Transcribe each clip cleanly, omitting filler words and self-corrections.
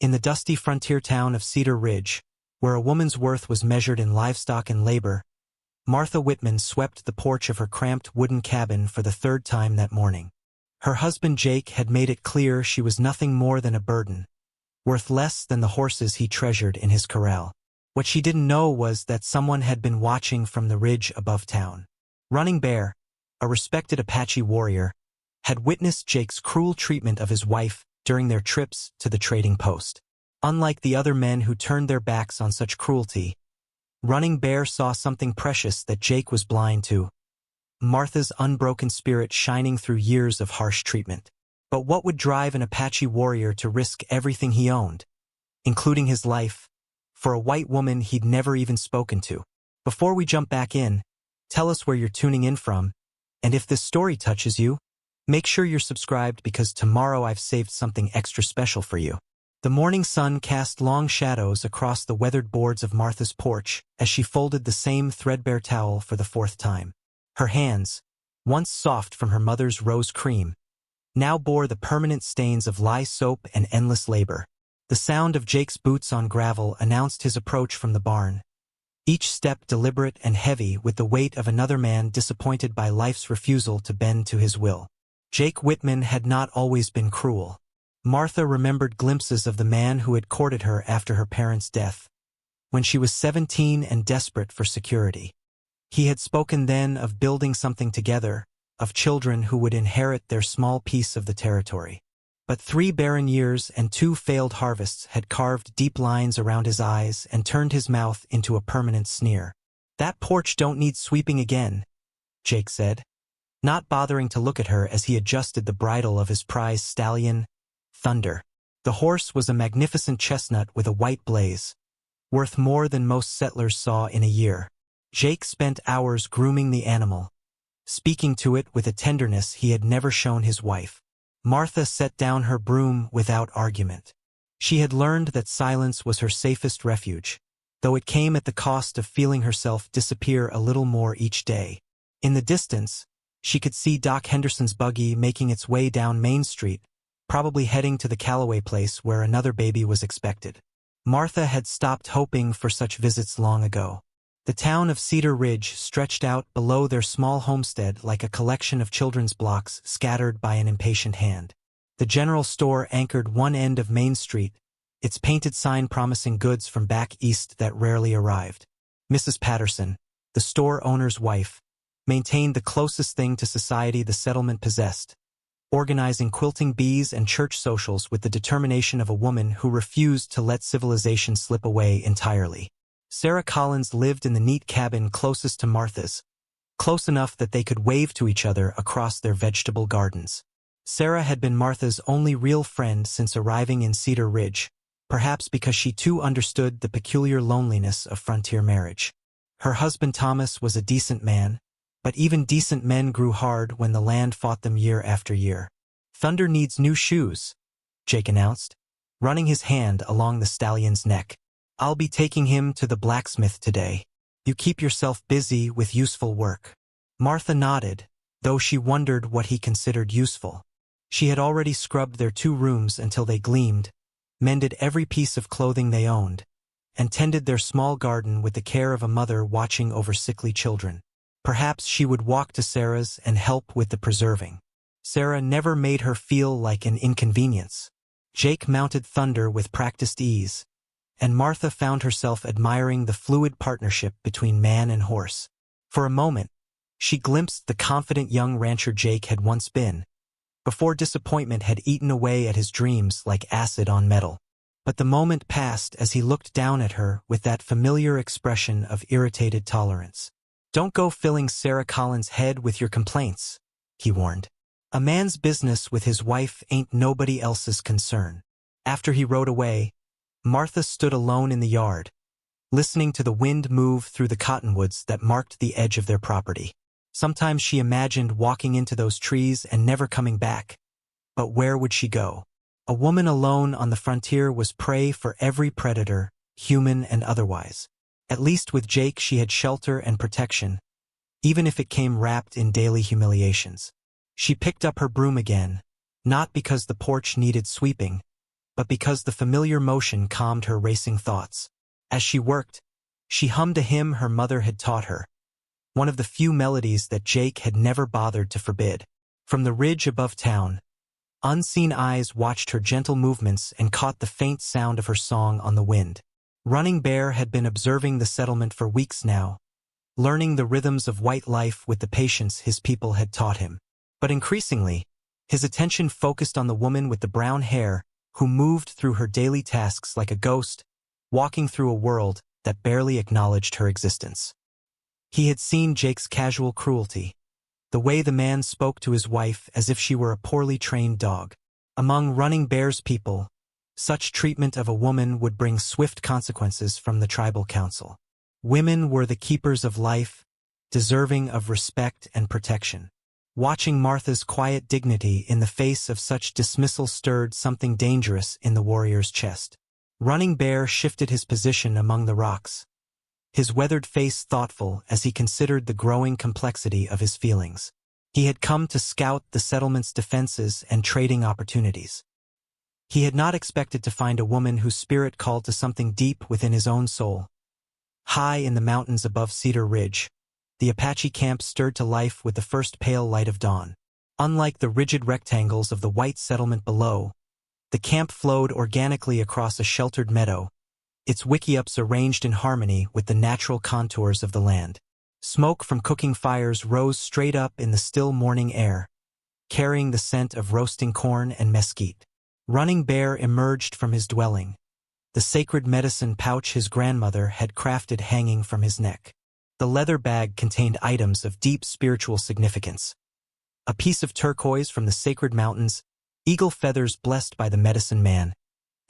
In the dusty frontier town of Cedar Ridge, where a woman's worth was measured in livestock and labor, Martha Whitman swept the porch of her cramped wooden cabin for the third time that morning. Her husband Jake had made it clear she was nothing more than a burden, worth less than the horses he treasured in his corral. What she didn't know was that someone had been watching from the ridge above town. Running Bear, a respected Apache warrior, had witnessed Jake's cruel treatment of his wife during their trips to the trading post. Unlike the other men who turned their backs on such cruelty, Running Bear saw something precious that Jake was blind to: Martha's unbroken spirit shining through years of harsh treatment. But what would drive an Apache warrior to risk everything he owned, including his life, for a white woman he'd never even spoken to? Before we jump back in, tell us where you're tuning in from, and if this story touches you, make sure you're subscribed because tomorrow I've saved something extra special for you. The morning sun cast long shadows across the weathered boards of Martha's porch as she folded the same threadbare towel for the fourth time. Her hands, once soft from her mother's rose cream, now bore the permanent stains of lye soap and endless labor. The sound of Jake's boots on gravel announced his approach from the barn, each step deliberate and heavy with the weight of another man disappointed by life's refusal to bend to his will. Jake Whitman had not always been cruel. Martha remembered glimpses of the man who had courted her after her parents' death, when she was 17 and desperate for security. He had spoken then of building something together, of children who would inherit their small piece of the territory. But 3 barren years and 2 failed harvests had carved deep lines around his eyes and turned his mouth into a permanent sneer. "That porch don't need sweeping again," Jake said, not bothering to look at her as he adjusted the bridle of his prize stallion, Thunder. The horse was a magnificent chestnut with a white blaze, worth more than most settlers saw in a year. Jake spent hours grooming the animal, speaking to it with a tenderness he had never shown his wife. Martha set down her broom without argument. She had learned that silence was her safest refuge, though it came at the cost of feeling herself disappear a little more each day. In the distance, she could see Doc Henderson's buggy making its way down Main Street, probably heading to the Calloway place where another baby was expected. Martha had stopped hoping for such visits long ago. The town of Cedar Ridge stretched out below their small homestead like a collection of children's blocks scattered by an impatient hand. The general store anchored one end of Main Street, its painted sign promising goods from back east that rarely arrived. Mrs. Patterson, the store owner's wife, maintained the closest thing to society the settlement possessed, organizing quilting bees and church socials with the determination of a woman who refused to let civilization slip away entirely. Sarah Collins lived in the neat cabin closest to Martha's, close enough that they could wave to each other across their vegetable gardens. Sarah had been Martha's only real friend since arriving in Cedar Ridge, perhaps because she too understood the peculiar loneliness of frontier marriage. Her husband Thomas was a decent man, but even decent men grew hard when the land fought them year after year. "Thunder needs new shoes," Jake announced, running his hand along the stallion's neck. "I'll be taking him to the blacksmith today. You keep yourself busy with useful work." Martha nodded, though she wondered what he considered useful. She had already scrubbed their 2 rooms until they gleamed, mended every piece of clothing they owned, and tended their small garden with the care of a mother watching over sickly children. Perhaps she would walk to Sarah's and help with the preserving. Sarah never made her feel like an inconvenience. Jake mounted Thunder with practiced ease, and Martha found herself admiring the fluid partnership between man and horse. For a moment, she glimpsed the confident young rancher Jake had once been, before disappointment had eaten away at his dreams like acid on metal. But the moment passed as he looked down at her with that familiar expression of irritated tolerance. "Don't go filling Sarah Collins' head with your complaints," he warned. "A man's business with his wife ain't nobody else's concern." After he rode away, Martha stood alone in the yard, listening to the wind move through the cottonwoods that marked the edge of their property. Sometimes she imagined walking into those trees and never coming back. But where would she go? A woman alone on the frontier was prey for every predator, human and otherwise. At least with Jake she had shelter and protection, even if it came wrapped in daily humiliations. She picked up her broom again, not because the porch needed sweeping, but because the familiar motion calmed her racing thoughts. As she worked, she hummed a hymn her mother had taught her, one of the few melodies that Jake had never bothered to forbid. From the ridge above town, unseen eyes watched her gentle movements and caught the faint sound of her song on the wind. Running Bear had been observing the settlement for weeks now, learning the rhythms of white life with the patience his people had taught him. But increasingly, his attention focused on the woman with the brown hair who moved through her daily tasks like a ghost, walking through a world that barely acknowledged her existence. He had seen Jake's casual cruelty, the way the man spoke to his wife as if she were a poorly trained dog. Among Running Bear's people, such treatment of a woman would bring swift consequences from the tribal council. Women were the keepers of life, deserving of respect and protection. Watching Martha's quiet dignity in the face of such dismissal stirred something dangerous in the warrior's chest. Running Bear shifted his position among the rocks, his weathered face thoughtful as he considered the growing complexity of his feelings. He had come to scout the settlement's defenses and trading opportunities. He had not expected to find a woman whose spirit called to something deep within his own soul. High in the mountains above Cedar Ridge, the Apache camp stirred to life with the first pale light of dawn. Unlike the rigid rectangles of the white settlement below, the camp flowed organically across a sheltered meadow, its wickiups arranged in harmony with the natural contours of the land. Smoke from cooking fires rose straight up in the still morning air, carrying the scent of roasting corn and mesquite. Running Bear emerged from his dwelling, the sacred medicine pouch his grandmother had crafted hanging from his neck. The leather bag contained items of deep spiritual significance. A piece of turquoise from the sacred mountains, eagle feathers blessed by the medicine man,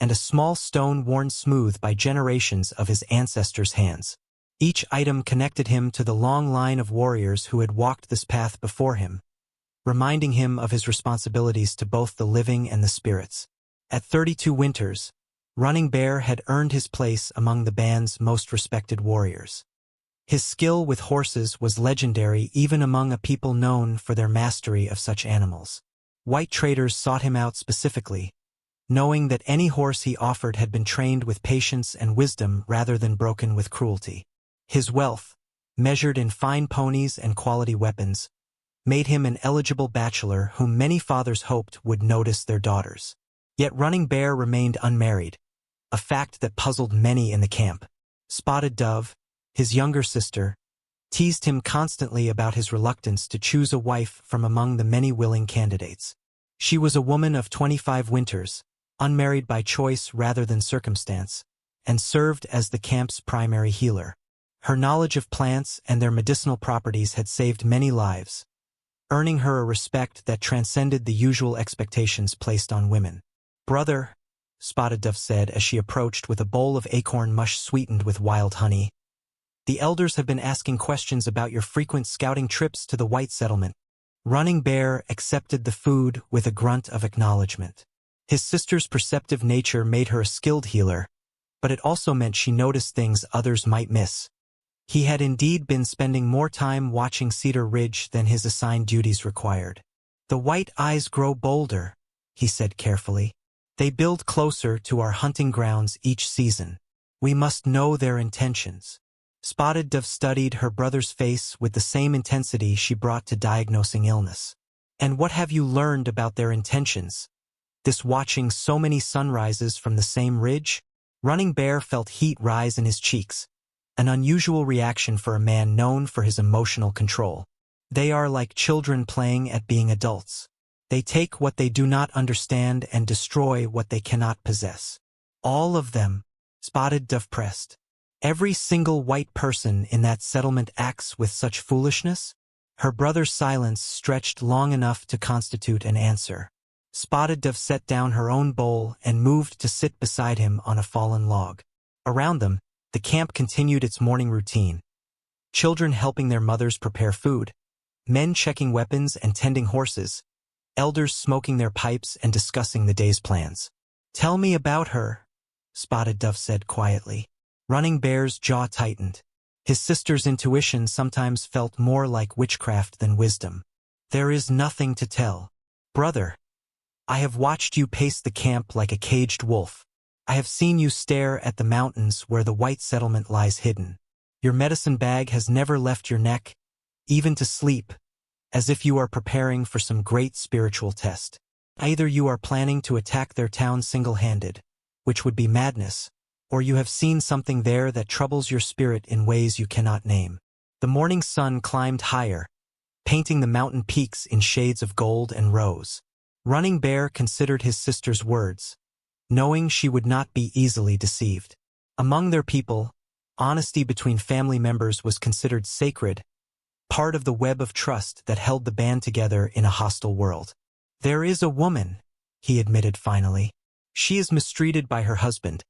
and a small stone worn smooth by generations of his ancestors' hands. Each item connected him to the long line of warriors who had walked this path before him, reminding him of his responsibilities to both the living and the spirits. At 32 winters, Running Bear had earned his place among the band's most respected warriors. His skill with horses was legendary even among a people known for their mastery of such animals. White traders sought him out specifically, knowing that any horse he offered had been trained with patience and wisdom rather than broken with cruelty. His wealth, measured in fine ponies and quality weapons, made him an eligible bachelor whom many fathers hoped would notice their daughters. Yet Running Bear remained unmarried, a fact that puzzled many in the camp. Spotted Dove, his younger sister, teased him constantly about his reluctance to choose a wife from among the many willing candidates. She was a woman of 25 winters, unmarried by choice rather than circumstance, and served as the camp's primary healer. Her knowledge of plants and their medicinal properties had saved many lives, earning her a respect that transcended the usual expectations placed on women. "Brother," Spotted Dove said as she approached with a bowl of acorn mush sweetened with wild honey, "the elders have been asking questions about your frequent scouting trips to the white settlement." Running Bear accepted the food with a grunt of acknowledgement. His sister's perceptive nature made her a skilled healer, but it also meant she noticed things others might miss. He had indeed been spending more time watching Cedar Ridge than his assigned duties required. "The white eyes grow bolder," he said carefully. "They build closer to our hunting grounds each season. We must know their intentions." Spotted Dove studied her brother's face with the same intensity she brought to diagnosing illness. "And what have you learned about their intentions? This watching so many sunrises from the same ridge?" Running Bear felt heat rise in his cheeks, an unusual reaction for a man known for his emotional control. "They are like children playing at being adults. They take what they do not understand and destroy what they cannot possess." "All of them," Spotted Dove pressed. "Every single white person in that settlement acts with such foolishness?" Her brother's silence stretched long enough to constitute an answer. Spotted Dove set down her own bowl and moved to sit beside him on a fallen log. Around them, the camp continued its morning routine. Children helping their mothers prepare food, men checking weapons and tending horses, elders smoking their pipes and discussing the day's plans. "Tell me about her," Spotted Dove said quietly. Running Bear's jaw tightened. His sister's intuition sometimes felt more like witchcraft than wisdom. "There is nothing to tell, brother," I have watched you pace the camp like a caged wolf. I have seen you stare at the mountains where the white settlement lies hidden. Your medicine bag has never left your neck, even to sleep, as if you are preparing for some great spiritual test. Either you are planning to attack their town single-handed, which would be madness, or you have seen something there that troubles your spirit in ways you cannot name. The morning sun climbed higher, painting the mountain peaks in shades of gold and rose. Running Bear considered his sister's words, knowing she would not be easily deceived. Among their people, honesty between family members was considered sacred, part of the web of trust that held the band together in a hostile world. There is a woman, he admitted finally. She is mistreated by her husband,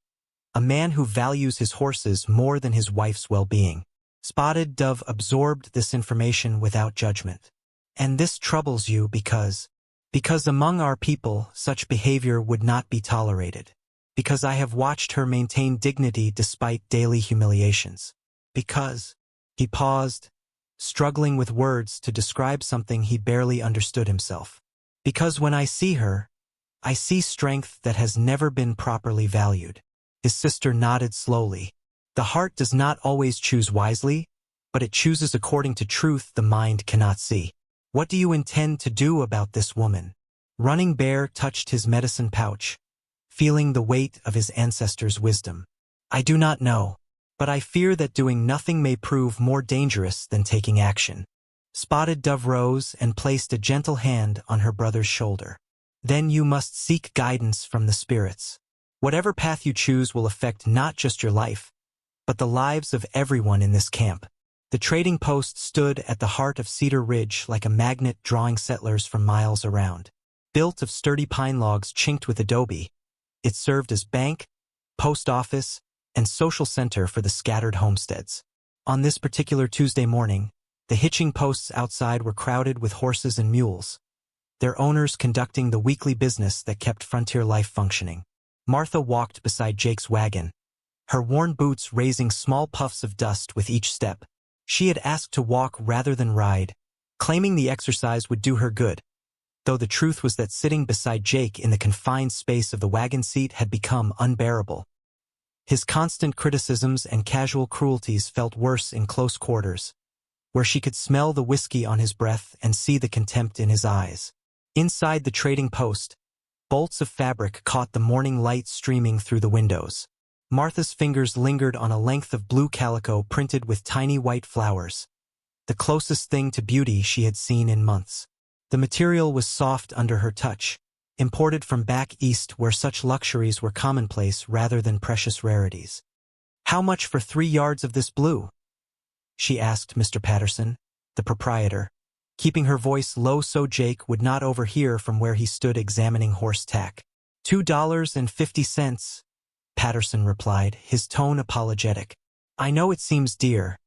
a man who values his horses more than his wife's well-being. Spotted Dove absorbed this information without judgment. And this troubles you because among our people such behavior would not be tolerated. Because I have watched her maintain dignity despite daily humiliations. Because, he paused, struggling with words to describe something he barely understood himself. Because when I see her, I see strength that has never been properly valued. His sister nodded slowly. The heart does not always choose wisely, but it chooses according to truth the mind cannot see. What do you intend to do about this woman? Running Bear touched his medicine pouch, feeling the weight of his ancestors' wisdom. I do not know, but I fear that doing nothing may prove more dangerous than taking action. Spotted Dove rose and placed a gentle hand on her brother's shoulder. Then you must seek guidance from the spirits. Whatever path you choose will affect not just your life, but the lives of everyone in this camp. The trading post stood at the heart of Cedar Ridge like a magnet drawing settlers from miles around. Built of sturdy pine logs chinked with adobe, it served as bank, post office, and social center for the scattered homesteads. On this particular Tuesday morning, the hitching posts outside were crowded with horses and mules, their owners conducting the weekly business that kept frontier life functioning. Martha walked beside Jake's wagon, her worn boots raising small puffs of dust with each step. She had asked to walk rather than ride, claiming the exercise would do her good, though the truth was that sitting beside Jake in the confined space of the wagon seat had become unbearable. His constant criticisms and casual cruelties felt worse in close quarters, where she could smell the whiskey on his breath and see the contempt in his eyes. Inside the trading post, bolts of fabric caught the morning light streaming through the windows. Martha's fingers lingered on a length of blue calico printed with tiny white flowers, the closest thing to beauty she had seen in months. The material was soft under her touch, imported from back east where such luxuries were commonplace rather than precious rarities. How much for 3 yards of this blue? She asked Mr. Patterson, the proprietor, keeping her voice low so Jake would not overhear from where he stood examining horse tack. $2.50, Patterson replied, his tone apologetic. I know it seems dear,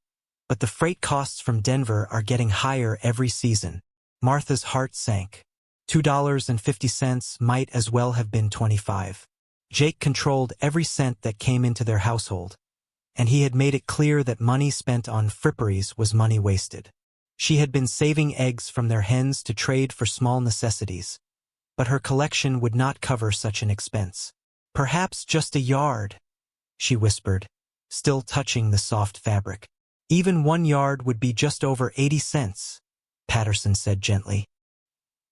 but the freight costs from Denver are getting higher every season. Martha's heart sank. $2.50 might as well have been 25. Jake controlled every cent that came into their household, and he had made it clear that money spent on fripperies was money wasted. She had been saving eggs from their hens to trade for small necessities, but her collection would not cover such an expense. Perhaps just a yard, she whispered, still touching the soft fabric. Even 1 yard would be just over 80 cents, Patterson said gently.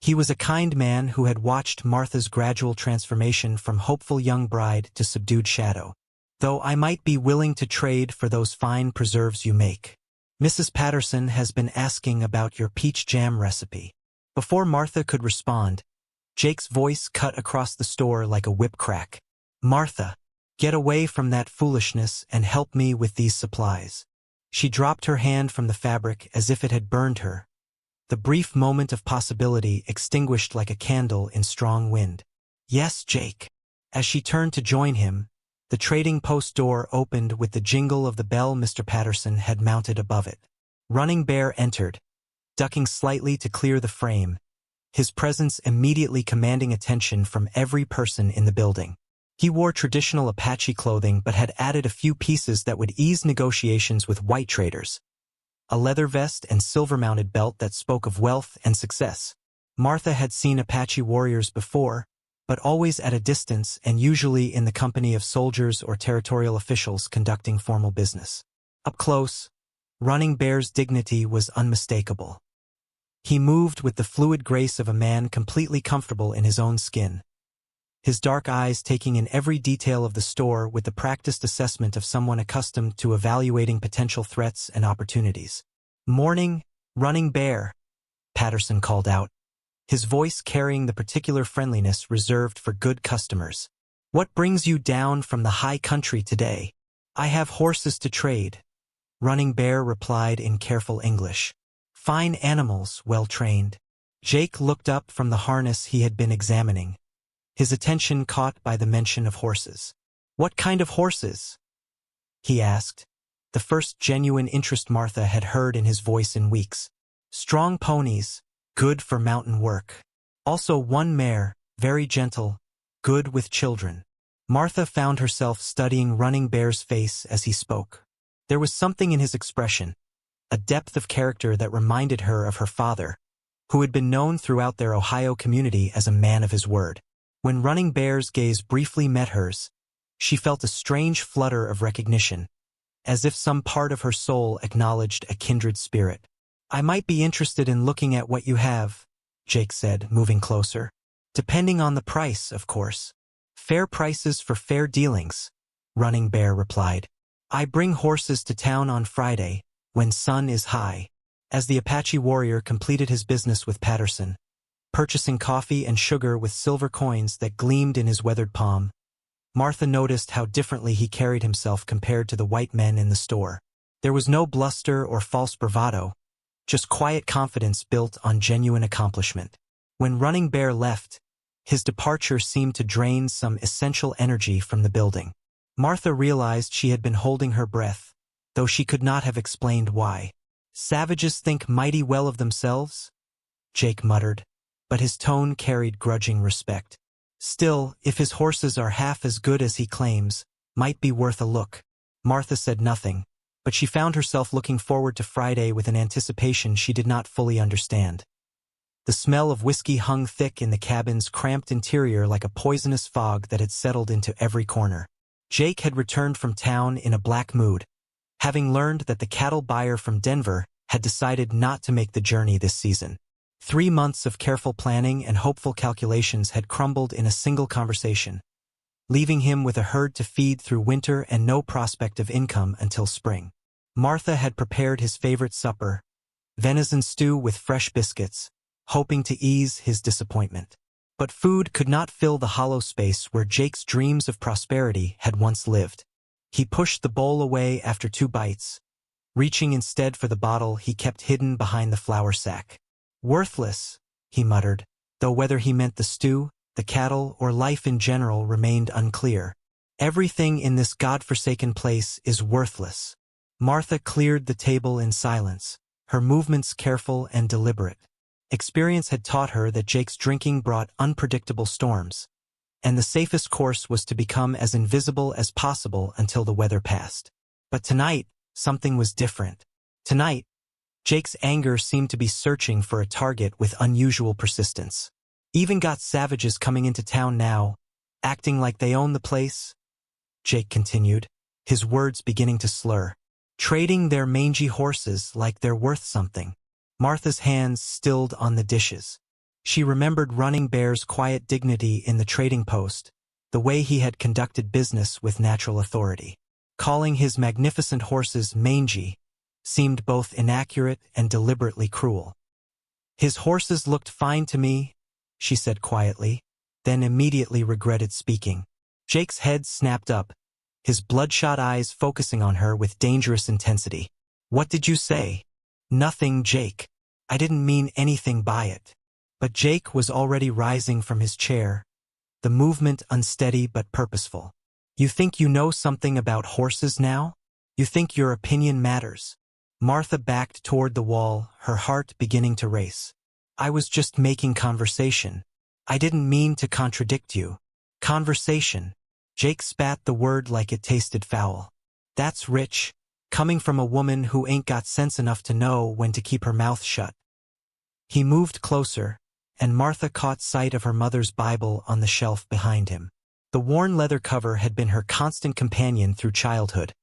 He was a kind man who had watched Martha's gradual transformation from hopeful young bride to subdued shadow. Though I might be willing to trade for those fine preserves you make. Mrs. Patterson has been asking about your peach jam recipe. Before Martha could respond, Jake's voice cut across the store like a whip crack. Martha, get away from that foolishness and help me with these supplies. She dropped her hand from the fabric as if it had burned her. The brief moment of possibility extinguished like a candle in strong wind. Yes, Jake. As she turned to join him, the trading post door opened with the jingle of the bell Mr. Patterson had mounted above it. Running Bear entered, ducking slightly to clear the frame, his presence immediately commanding attention from every person in the building. He wore traditional Apache clothing but had added a few pieces that would ease negotiations with white traders. A leather vest and silver-mounted belt that spoke of wealth and success. Martha had seen Apache warriors before, but always at a distance and usually in the company of soldiers or territorial officials conducting formal business. Up close, Running Bear's dignity was unmistakable. He moved with the fluid grace of a man completely comfortable in his own skin, his dark eyes taking in every detail of the store with the practiced assessment of someone accustomed to evaluating potential threats and opportunities. "Morning, Running Bear," Patterson called out, his voice carrying the particular friendliness reserved for good customers. "What brings you down from the high country today?" "I have horses to trade," Running Bear replied in careful English. "Fine animals, well trained." Jake looked up from the harness he had been examining, his attention caught by the mention of horses. "What kind of horses?" he asked, the first genuine interest Martha had heard in his voice in weeks. "Strong ponies, good for mountain work. Also one mare, very gentle, good with children." Martha found herself studying Running Bear's face as he spoke. There was something in his expression, a depth of character that reminded her of her father, who had been known throughout their Ohio community as a man of his word. When Running Bear's gaze briefly met hers, she felt a strange flutter of recognition, as if some part of her soul acknowledged a kindred spirit. "I might be interested in looking at what you have," Jake said, moving closer. "Depending on the price, of course." "Fair prices for fair dealings," Running Bear replied. "I bring horses to town on Friday, when sun is high." As the Apache warrior completed his business with Patterson, purchasing coffee and sugar with silver coins that gleamed in his weathered palm, Martha noticed how differently he carried himself compared to the white men in the store. There was no bluster or false bravado, just quiet confidence built on genuine accomplishment. When Running Bear left, his departure seemed to drain some essential energy from the building. Martha realized she had been holding her breath, though she could not have explained why. "Savages think mighty well of themselves," Jake muttered, but his tone carried grudging respect. "Still, if his horses are half as good as he claims, might be worth a look." Martha said nothing, but she found herself looking forward to Friday with an anticipation she did not fully understand. The smell of whiskey hung thick in the cabin's cramped interior like a poisonous fog that had settled into every corner. Jake had returned from town in a black mood, having learned that the cattle buyer from Denver had decided not to make the journey this season. 3 months of careful planning and hopeful calculations had crumbled in a single conversation, leaving him with a herd to feed through winter and no prospect of income until spring. Martha had prepared his favorite supper, venison stew with fresh biscuits, hoping to ease his disappointment. But food could not fill the hollow space where Jake's dreams of prosperity had once lived. He pushed the bowl away after 2 bites, reaching instead for the bottle he kept hidden behind the flour sack. "Worthless," he muttered, though whether he meant the stew, the cattle, or life in general remained unclear. "Everything in this godforsaken place is worthless." Martha cleared the table in silence, her movements careful and deliberate. Experience had taught her that Jake's drinking brought unpredictable storms, and the safest course was to become as invisible as possible until the weather passed. But tonight, something was different. Tonight, Jake's anger seemed to be searching for a target with unusual persistence. "Even got savages coming into town now, acting like they own the place," Jake continued, his words beginning to slur. "Trading their mangy horses like they're worth something." Martha's hands stilled on the dishes. She remembered Running Bear's quiet dignity in the trading post, the way he had conducted business with natural authority. Calling his magnificent horses mangy seemed both inaccurate and deliberately cruel. "His horses looked fine to me," she said quietly, then immediately regretted speaking. Jake's head snapped up, his bloodshot eyes focusing on her with dangerous intensity. "What did you say?" "Nothing, Jake. I didn't mean anything by it." But Jake was already rising from his chair, the movement unsteady but purposeful. "You think you know something about horses now? You think your opinion matters?" Martha backed toward the wall, her heart beginning to race. "I was just making conversation. I didn't mean to contradict you." "Conversation." Jake spat the word like it tasted foul. "That's rich, coming from a woman who ain't got sense enough to know when to keep her mouth shut." He moved closer, and Martha caught sight of her mother's Bible on the shelf behind him. The worn leather cover had been her constant companion through childhood,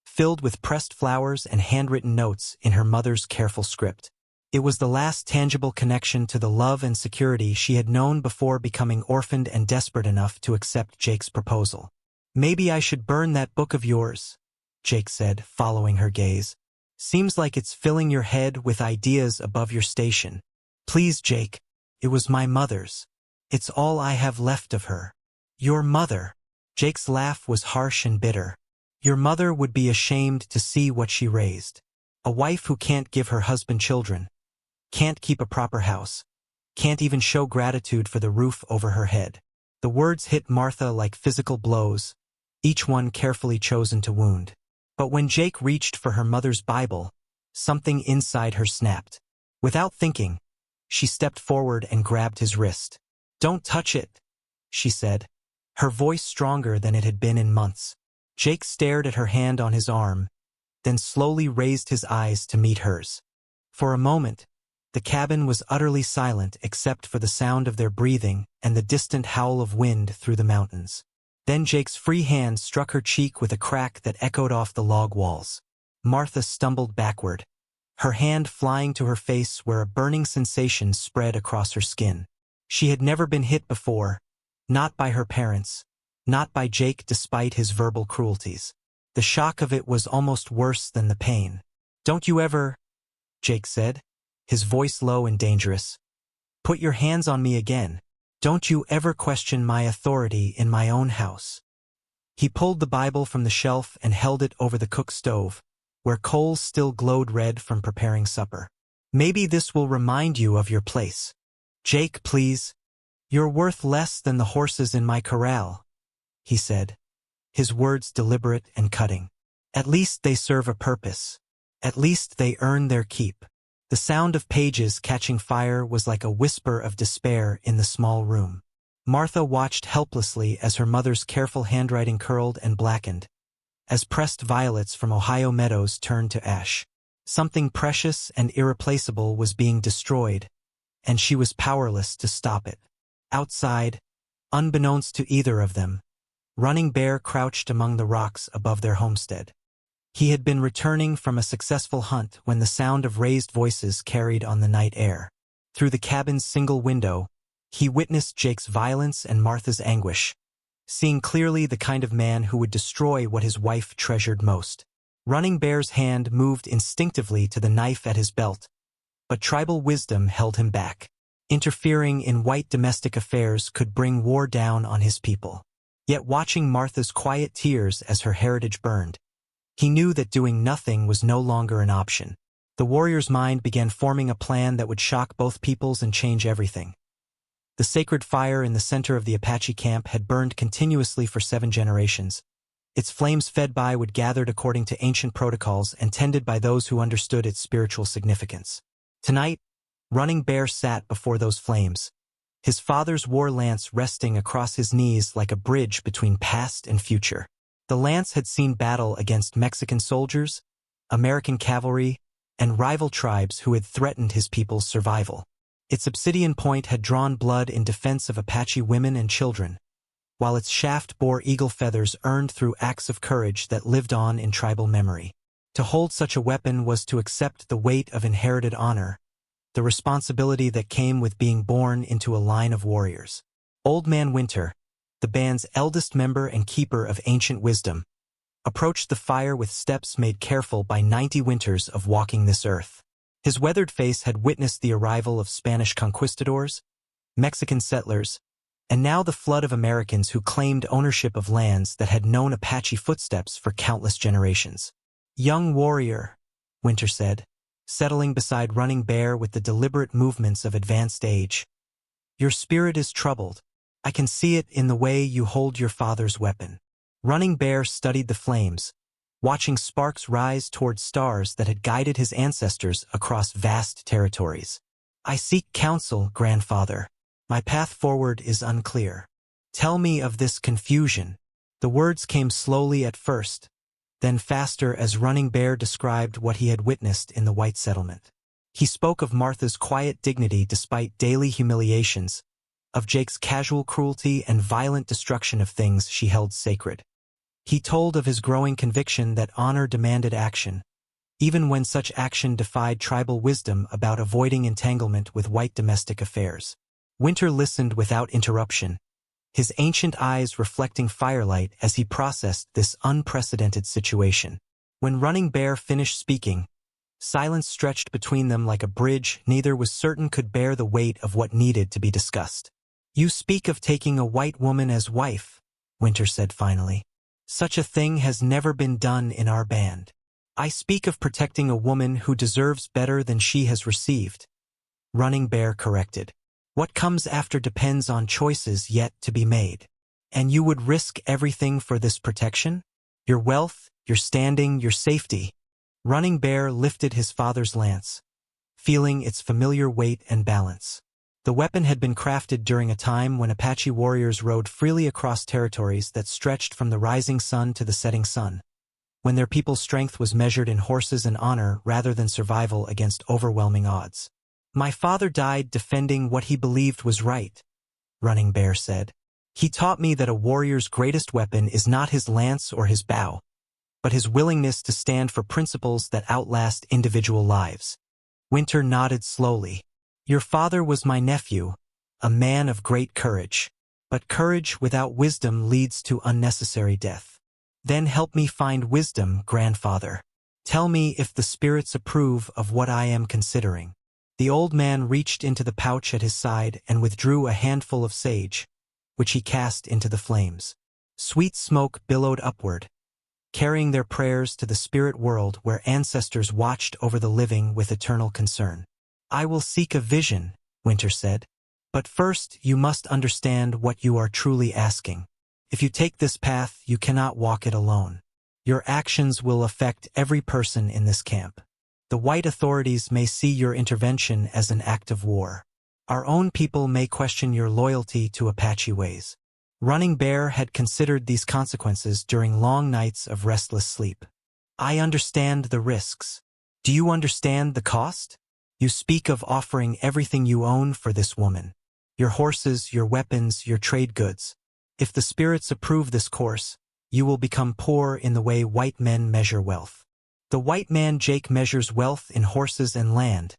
filled with pressed flowers and handwritten notes in her mother's careful script. It was the last tangible connection to the love and security she had known before becoming orphaned and desperate enough to accept Jake's proposal. "Maybe I should burn that book of yours," Jake said, following her gaze. "Seems like it's filling your head with ideas above your station." "Please, Jake. It was my mother's. It's all I have left of her." "Your mother?" Jake's laugh was harsh and bitter. "Your mother would be ashamed to see what she raised. A wife who can't give her husband children, can't keep a proper house, can't even show gratitude for the roof over her head." The words hit Martha like physical blows, each one carefully chosen to wound. But when Jake reached for her mother's Bible, something inside her snapped. Without thinking, she stepped forward and grabbed his wrist. "Don't touch it," she said, her voice stronger than it had been in months. Jake stared at her hand on his arm, then slowly raised his eyes to meet hers. For a moment, the cabin was utterly silent except for the sound of their breathing and the distant howl of wind through the mountains. Then Jake's free hand struck her cheek with a crack that echoed off the log walls. Martha stumbled backward, her hand flying to her face where a burning sensation spread across her skin. She had never been hit before, not by her parents, not by Jake despite his verbal cruelties. The shock of it was almost worse than the pain. "Don't you ever," Jake said, his voice low and dangerous, "put your hands on me again. Don't you ever question my authority in my own house." He pulled the Bible from the shelf and held it over the cook stove, where coals still glowed red from preparing supper. "Maybe this will remind you of your place. Jake, please. You're worth less than the horses in my corral," he said, his words deliberate and cutting. "At least they serve a purpose. At least they earn their keep." The sound of pages catching fire was like a whisper of despair in the small room. Martha watched helplessly as her mother's careful handwriting curled and blackened, as pressed violets from Ohio meadows turned to ash. Something precious and irreplaceable was being destroyed, and she was powerless to stop it. Outside, unbeknownst to either of them, Running Bear crouched among the rocks above their homestead. He had been returning from a successful hunt when the sound of raised voices carried on the night air. Through the cabin's single window, he witnessed Jake's violence and Martha's anguish, seeing clearly the kind of man who would destroy what his wife treasured most. Running Bear's hand moved instinctively to the knife at his belt, but tribal wisdom held him back. Interfering in white domestic affairs could bring war down on his people. Yet watching Martha's quiet tears as her heritage burned, he knew that doing nothing was no longer an option. The warrior's mind began forming a plan that would shock both peoples and change everything. The sacred fire in the center of the Apache camp had burned continuously for 7 generations. Its flames fed by would gathered according to ancient protocols and tended by those who understood its spiritual significance. Tonight, Running Bear sat before those flames, his father's war lance resting across his knees like a bridge between past and future. The lance had seen battle against Mexican soldiers, American cavalry, and rival tribes who had threatened his people's survival. Its obsidian point had drawn blood in defense of Apache women and children, while its shaft bore eagle feathers earned through acts of courage that lived on in tribal memory. To hold such a weapon was to accept the weight of inherited honor, the responsibility that came with being born into a line of warriors. Old Man Winter, the band's eldest member and keeper of ancient wisdom, approached the fire with steps made careful by 90 winters of walking this earth. His weathered face had witnessed the arrival of Spanish conquistadors, Mexican settlers, and now the flood of Americans who claimed ownership of lands that had known Apache footsteps for countless generations. "Young warrior," Winter said, settling beside Running Bear with the deliberate movements of advanced age. "Your spirit is troubled. I can see it in the way you hold your father's weapon." Running Bear studied the flames, watching sparks rise toward stars that had guided his ancestors across vast territories. "I seek counsel, grandfather. My path forward is unclear. Tell me of this confusion." The words came slowly at first, then faster as Running Bear described what he had witnessed in the white settlement. He spoke of Martha's quiet dignity despite daily humiliations, of Jake's casual cruelty and violent destruction of things she held sacred. He told of his growing conviction that honor demanded action, even when such action defied tribal wisdom about avoiding entanglement with white domestic affairs. Winter listened without interruption, his ancient eyes reflecting firelight as he processed this unprecedented situation. When Running Bear finished speaking, silence stretched between them like a bridge neither was certain could bear the weight of what needed to be discussed. "You speak of taking a white woman as wife," Winter said finally. "Such a thing has never been done in our band." "I speak of protecting a woman who deserves better than she has received," Running Bear corrected. "What comes after depends on choices yet to be made." "And you would risk everything for this protection? Your wealth, your standing, your safety?" Running Bear lifted his father's lance, feeling its familiar weight and balance. The weapon had been crafted during a time when Apache warriors rode freely across territories that stretched from the rising sun to the setting sun, when their people's strength was measured in horses and honor rather than survival against overwhelming odds. "My father died defending what he believed was right," Running Bear said. "He taught me that a warrior's greatest weapon is not his lance or his bow, but his willingness to stand for principles that outlast individual lives." Winter nodded slowly. "Your father was my nephew, a man of great courage. But courage without wisdom leads to unnecessary death." "Then help me find wisdom, grandfather. Tell me if the spirits approve of what I am considering." The old man reached into the pouch at his side and withdrew a handful of sage, which he cast into the flames. Sweet smoke billowed upward, carrying their prayers to the spirit world where ancestors watched over the living with eternal concern. "I will seek a vision," Winter said. "But first you must understand what you are truly asking. If you take this path, you cannot walk it alone. Your actions will affect every person in this camp. The white authorities may see your intervention as an act of war. Our own people may question your loyalty to Apache ways." Running Bear had considered these consequences during long nights of restless sleep. "I understand the risks. Do you understand the cost? You speak of offering everything you own for this woman. Your horses, your weapons, your trade goods. If the spirits approve this course, you will become poor in the way white men measure wealth." "The white man Jake measures wealth in horses and land,"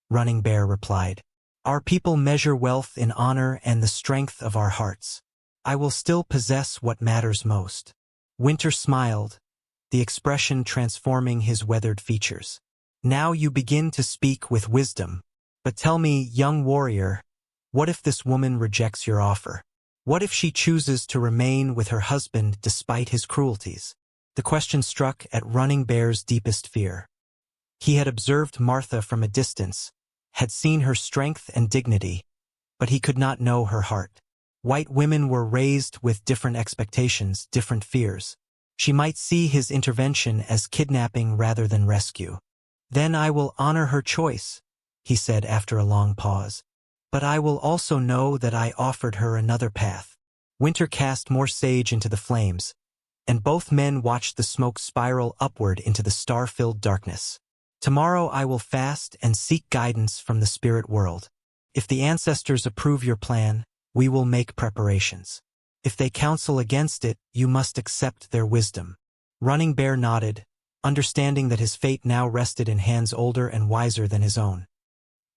Running Bear replied. "Our people measure wealth in honor and the strength of our hearts. I will still possess what matters most." Winter smiled, the expression transforming his weathered features. "Now you begin to speak with wisdom. But tell me, young warrior, what if this woman rejects your offer? What if she chooses to remain with her husband despite his cruelties?" The question struck at Running Bear's deepest fear. He had observed Martha from a distance, had seen her strength and dignity, but he could not know her heart. White women were raised with different expectations, different fears. She might see his intervention as kidnapping rather than rescue. "Then I will honor her choice," he said after a long pause. "But I will also know that I offered her another path." Winter cast more sage into the flames, and both men watched the smoke spiral upward into the star-filled darkness. "Tomorrow I will fast and seek guidance from the spirit world. If the ancestors approve your plan, we will make preparations. If they counsel against it, you must accept their wisdom." Running Bear nodded, understanding that his fate now rested in hands older and wiser than his own.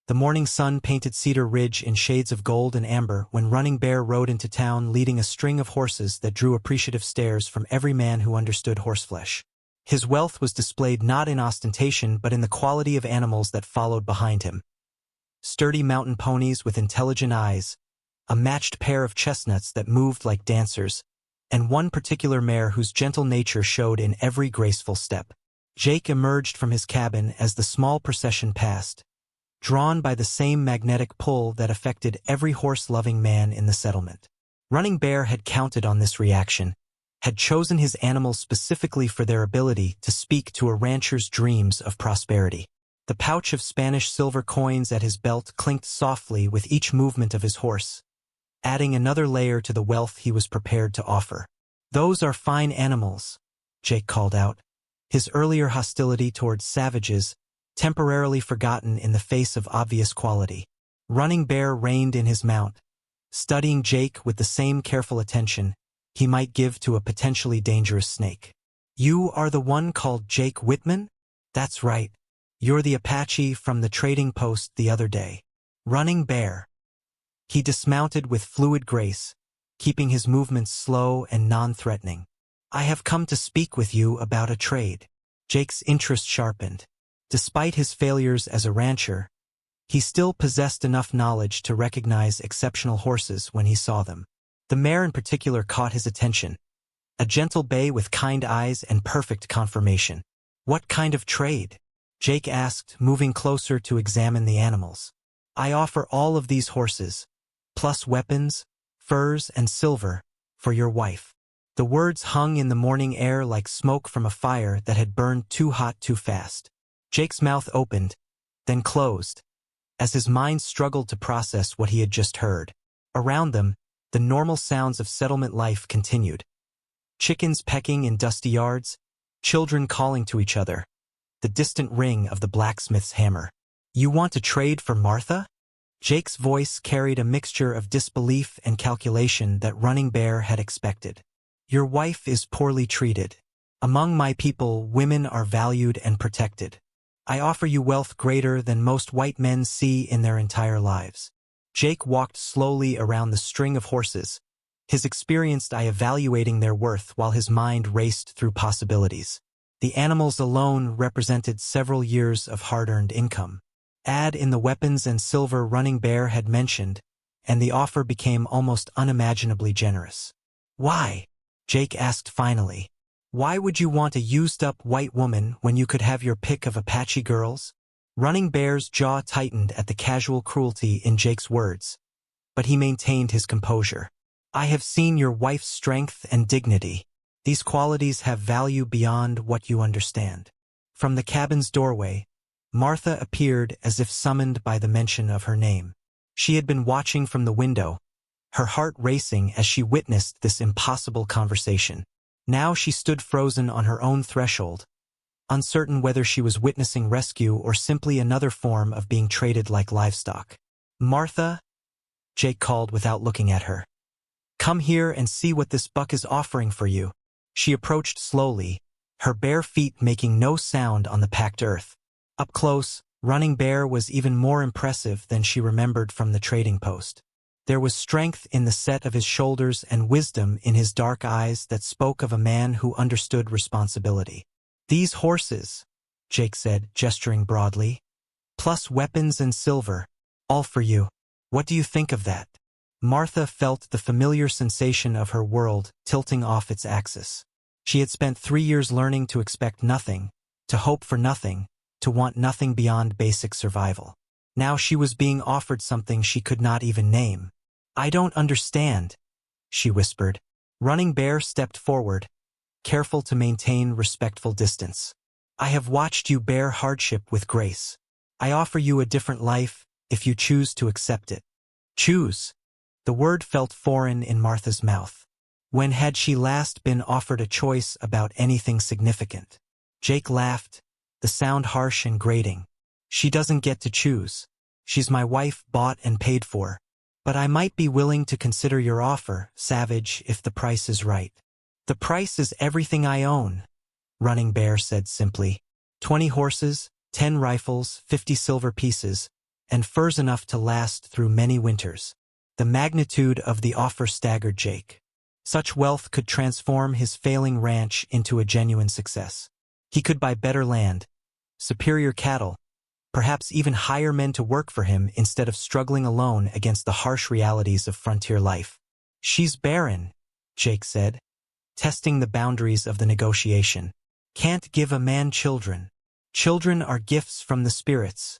The morning sun painted Cedar Ridge in shades of gold and amber when Running Bear rode into town leading a string of horses that drew appreciative stares from every man who understood horseflesh. His wealth was displayed not in ostentation but in the quality of animals that followed behind him. Sturdy mountain ponies with intelligent eyes, a matched pair of chestnuts that moved like dancers, and one particular mare whose gentle nature showed in every graceful step. Jake emerged from his cabin as the small procession passed, drawn by the same magnetic pull that affected every horse-loving man in the settlement. Running Bear had counted on this reaction, had chosen his animals specifically for their ability to speak to a rancher's dreams of prosperity. The pouch of Spanish silver coins at his belt clinked softly with each movement of his horse, adding another layer to the wealth he was prepared to offer. "Those are fine animals," Jake called out, his earlier hostility towards savages temporarily forgotten in the face of obvious quality. Running Bear reined in his mount, studying Jake with the same careful attention he might give to a potentially dangerous snake. "You are the one called Jake Whitman?" "That's right. You're the Apache from the trading post the other day." Running Bear. He dismounted with fluid grace, keeping his movements slow and non-threatening. "I have come to speak with you about a trade." Jake's interest sharpened. Despite his failures as a rancher, he still possessed enough knowledge to recognize exceptional horses when he saw them. The mare in particular caught his attention, a gentle bay with kind eyes and perfect conformation. "What kind of trade?" Jake asked, moving closer to examine the animals. "I offer all of these horses, plus weapons, furs, and silver, for your wife." The words hung in the morning air like smoke from a fire that had burned too hot too fast. Jake's mouth opened, then closed, as his mind struggled to process what he had just heard. Around them, the normal sounds of settlement life continued. Chickens pecking in dusty yards, children calling to each other, the distant ring of the blacksmith's hammer. "You want to trade for Martha?" Jake's voice carried a mixture of disbelief and calculation that Running Bear had expected. "Your wife is poorly treated. Among my people, women are valued and protected. I offer you wealth greater than most white men see in their entire lives." Jake walked slowly around the string of horses, his experienced eye evaluating their worth while his mind raced through possibilities. The animals alone represented several years of hard-earned income. Add in the weapons and silver Running Bear had mentioned, and the offer became almost unimaginably generous. "Why?" Jake asked finally. "Why would you want a used-up white woman when you could have your pick of Apache girls?" Running Bear's jaw tightened at the casual cruelty in Jake's words, but he maintained his composure. "I have seen your wife's strength and dignity. These qualities have value beyond what you understand." From the cabin's doorway, Martha appeared as if summoned by the mention of her name. She had been watching from the window, her heart racing as she witnessed this impossible conversation. Now she stood frozen on her own threshold, uncertain whether she was witnessing rescue or simply another form of being traded like livestock. "Martha," Jake called without looking at her. "Come here and see what this buck is offering for you." She approached slowly, her bare feet making no sound on the packed earth. Up close, Running Bear was even more impressive than she remembered from the trading post. There was strength in the set of his shoulders and wisdom in his dark eyes that spoke of a man who understood responsibility. "These horses," Jake said, gesturing broadly, "plus weapons and silver, all for you. What do you think of that?" Martha felt the familiar sensation of her world tilting off its axis. She had spent 3 years learning to expect nothing, to hope for nothing, to want nothing beyond basic survival. Now she was being offered something she could not even name. "I don't understand," she whispered. Running Bear stepped forward, careful to maintain respectful distance. "I have watched you bear hardship with grace. I offer you a different life if you choose to accept it." "Choose?" The word felt foreign in Martha's mouth. When had she last been offered a choice about anything significant? Jake laughed, the sound harsh and grating. "She doesn't get to choose. She's my wife, bought and paid for. But I might be willing to consider your offer, Savage, if the price is right." "The price is everything I own," Running Bear said simply. 20 horses, 10 rifles, 50 silver pieces, and furs enough to last through many winters. The magnitude of the offer staggered Jake. Such wealth could transform his failing ranch into a genuine success. He could buy better land, superior cattle, perhaps even hire men to work for him instead of struggling alone against the harsh realities of frontier life. "She's barren," Jake said, testing the boundaries of the negotiation. "Can't give a man children." "Children are gifts from the spirits,"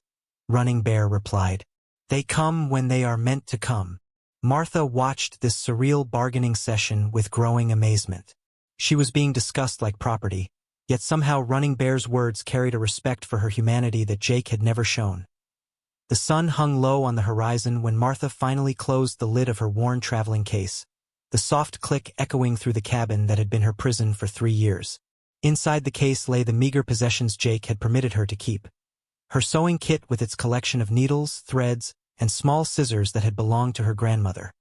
Running Bear replied. "They come when they are meant to come." Martha watched this surreal bargaining session with growing amazement. She was being discussed like property, yet somehow Running Bear's words carried a respect for her humanity that Jake had never shown. The sun hung low on the horizon when Martha finally closed the lid of her worn traveling case, the soft click echoing through the cabin that had been her prison for 3 years. Inside the case lay the meager possessions Jake had permitted her to keep. Her sewing kit with its collection of needles, threads, and small scissors that had belonged to her grandmother.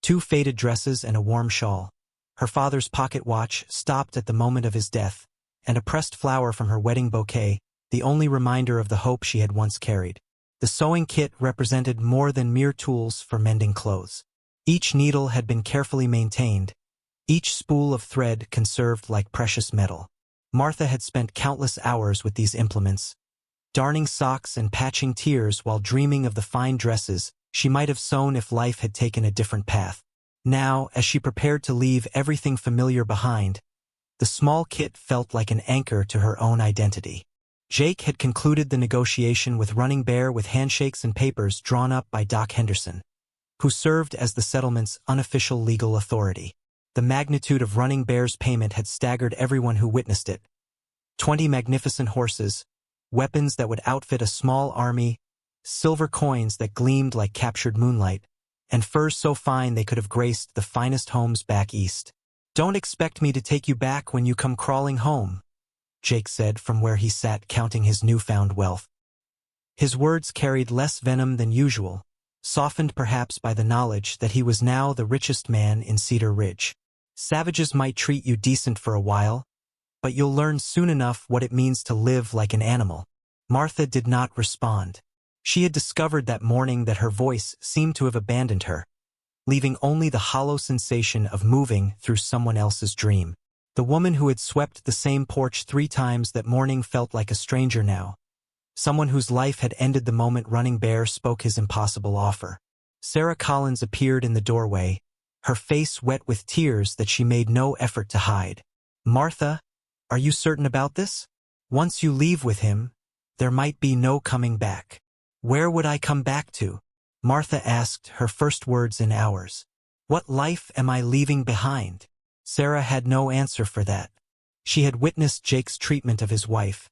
2 faded dresses and a warm shawl. Her father's pocket watch, stopped at the moment of his death, and a pressed flower from her wedding bouquet, the only reminder of the hope she had once carried. The sewing kit represented more than mere tools for mending clothes. Each needle had been carefully maintained, each spool of thread conserved like precious metal. Martha had spent countless hours with these implements, darning socks and patching tears while dreaming of the fine dresses she might have sewn if life had taken a different path. Now, as she prepared to leave everything familiar behind, the small kit felt like an anchor to her own identity. Jake had concluded the negotiation with Running Bear with handshakes and papers drawn up by Doc Henderson, who served as the settlement's unofficial legal authority. The magnitude of Running Bear's payment had staggered everyone who witnessed it. 20 magnificent horses, weapons that would outfit a small army, silver coins that gleamed like captured moonlight, and furs so fine they could have graced the finest homes back east. "Don't expect me to take you back when you come crawling home," Jake said from where he sat counting his newfound wealth. His words carried less venom than usual, softened perhaps by the knowledge that he was now the richest man in Cedar Ridge. "Savages might treat you decent for a while, but you'll learn soon enough what it means to live like an animal." Martha did not respond. She had discovered that morning that her voice seemed to have abandoned her, leaving only the hollow sensation of moving through someone else's dream. The woman who had swept the same porch 3 times that morning felt like a stranger now, someone whose life had ended the moment Running Bear spoke his impossible offer. Sarah Collins appeared in the doorway, her face wet with tears that she made no effort to hide. "Martha, are you certain about this? Once you leave with him, there might be no coming back." "Where would I come back to?" Martha asked, her first words in hours. "What life am I leaving behind?" Sarah had no answer for that. She had witnessed Jake's treatment of his wife,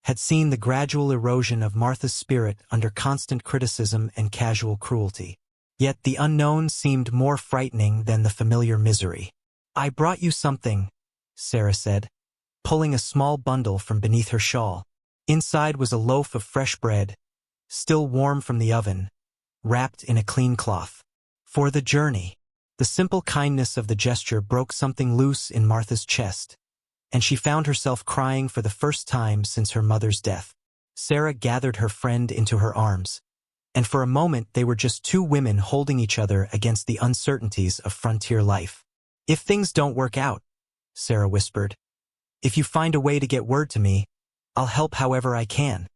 had seen the gradual erosion of Martha's spirit under constant criticism and casual cruelty. Yet the unknown seemed more frightening than the familiar misery. "I brought you something," Sarah said, pulling a small bundle from beneath her shawl. Inside was a loaf of fresh bread, still warm from the oven, wrapped in a clean cloth. "For the journey." The simple kindness of the gesture broke something loose in Martha's chest, and she found herself crying for the first time since her mother's death. Sarah gathered her friend into her arms, and for a moment they were just 2 women holding each other against the uncertainties of frontier life. "If things don't work out," Sarah whispered, "if you find a way to get word to me, I'll help however I can."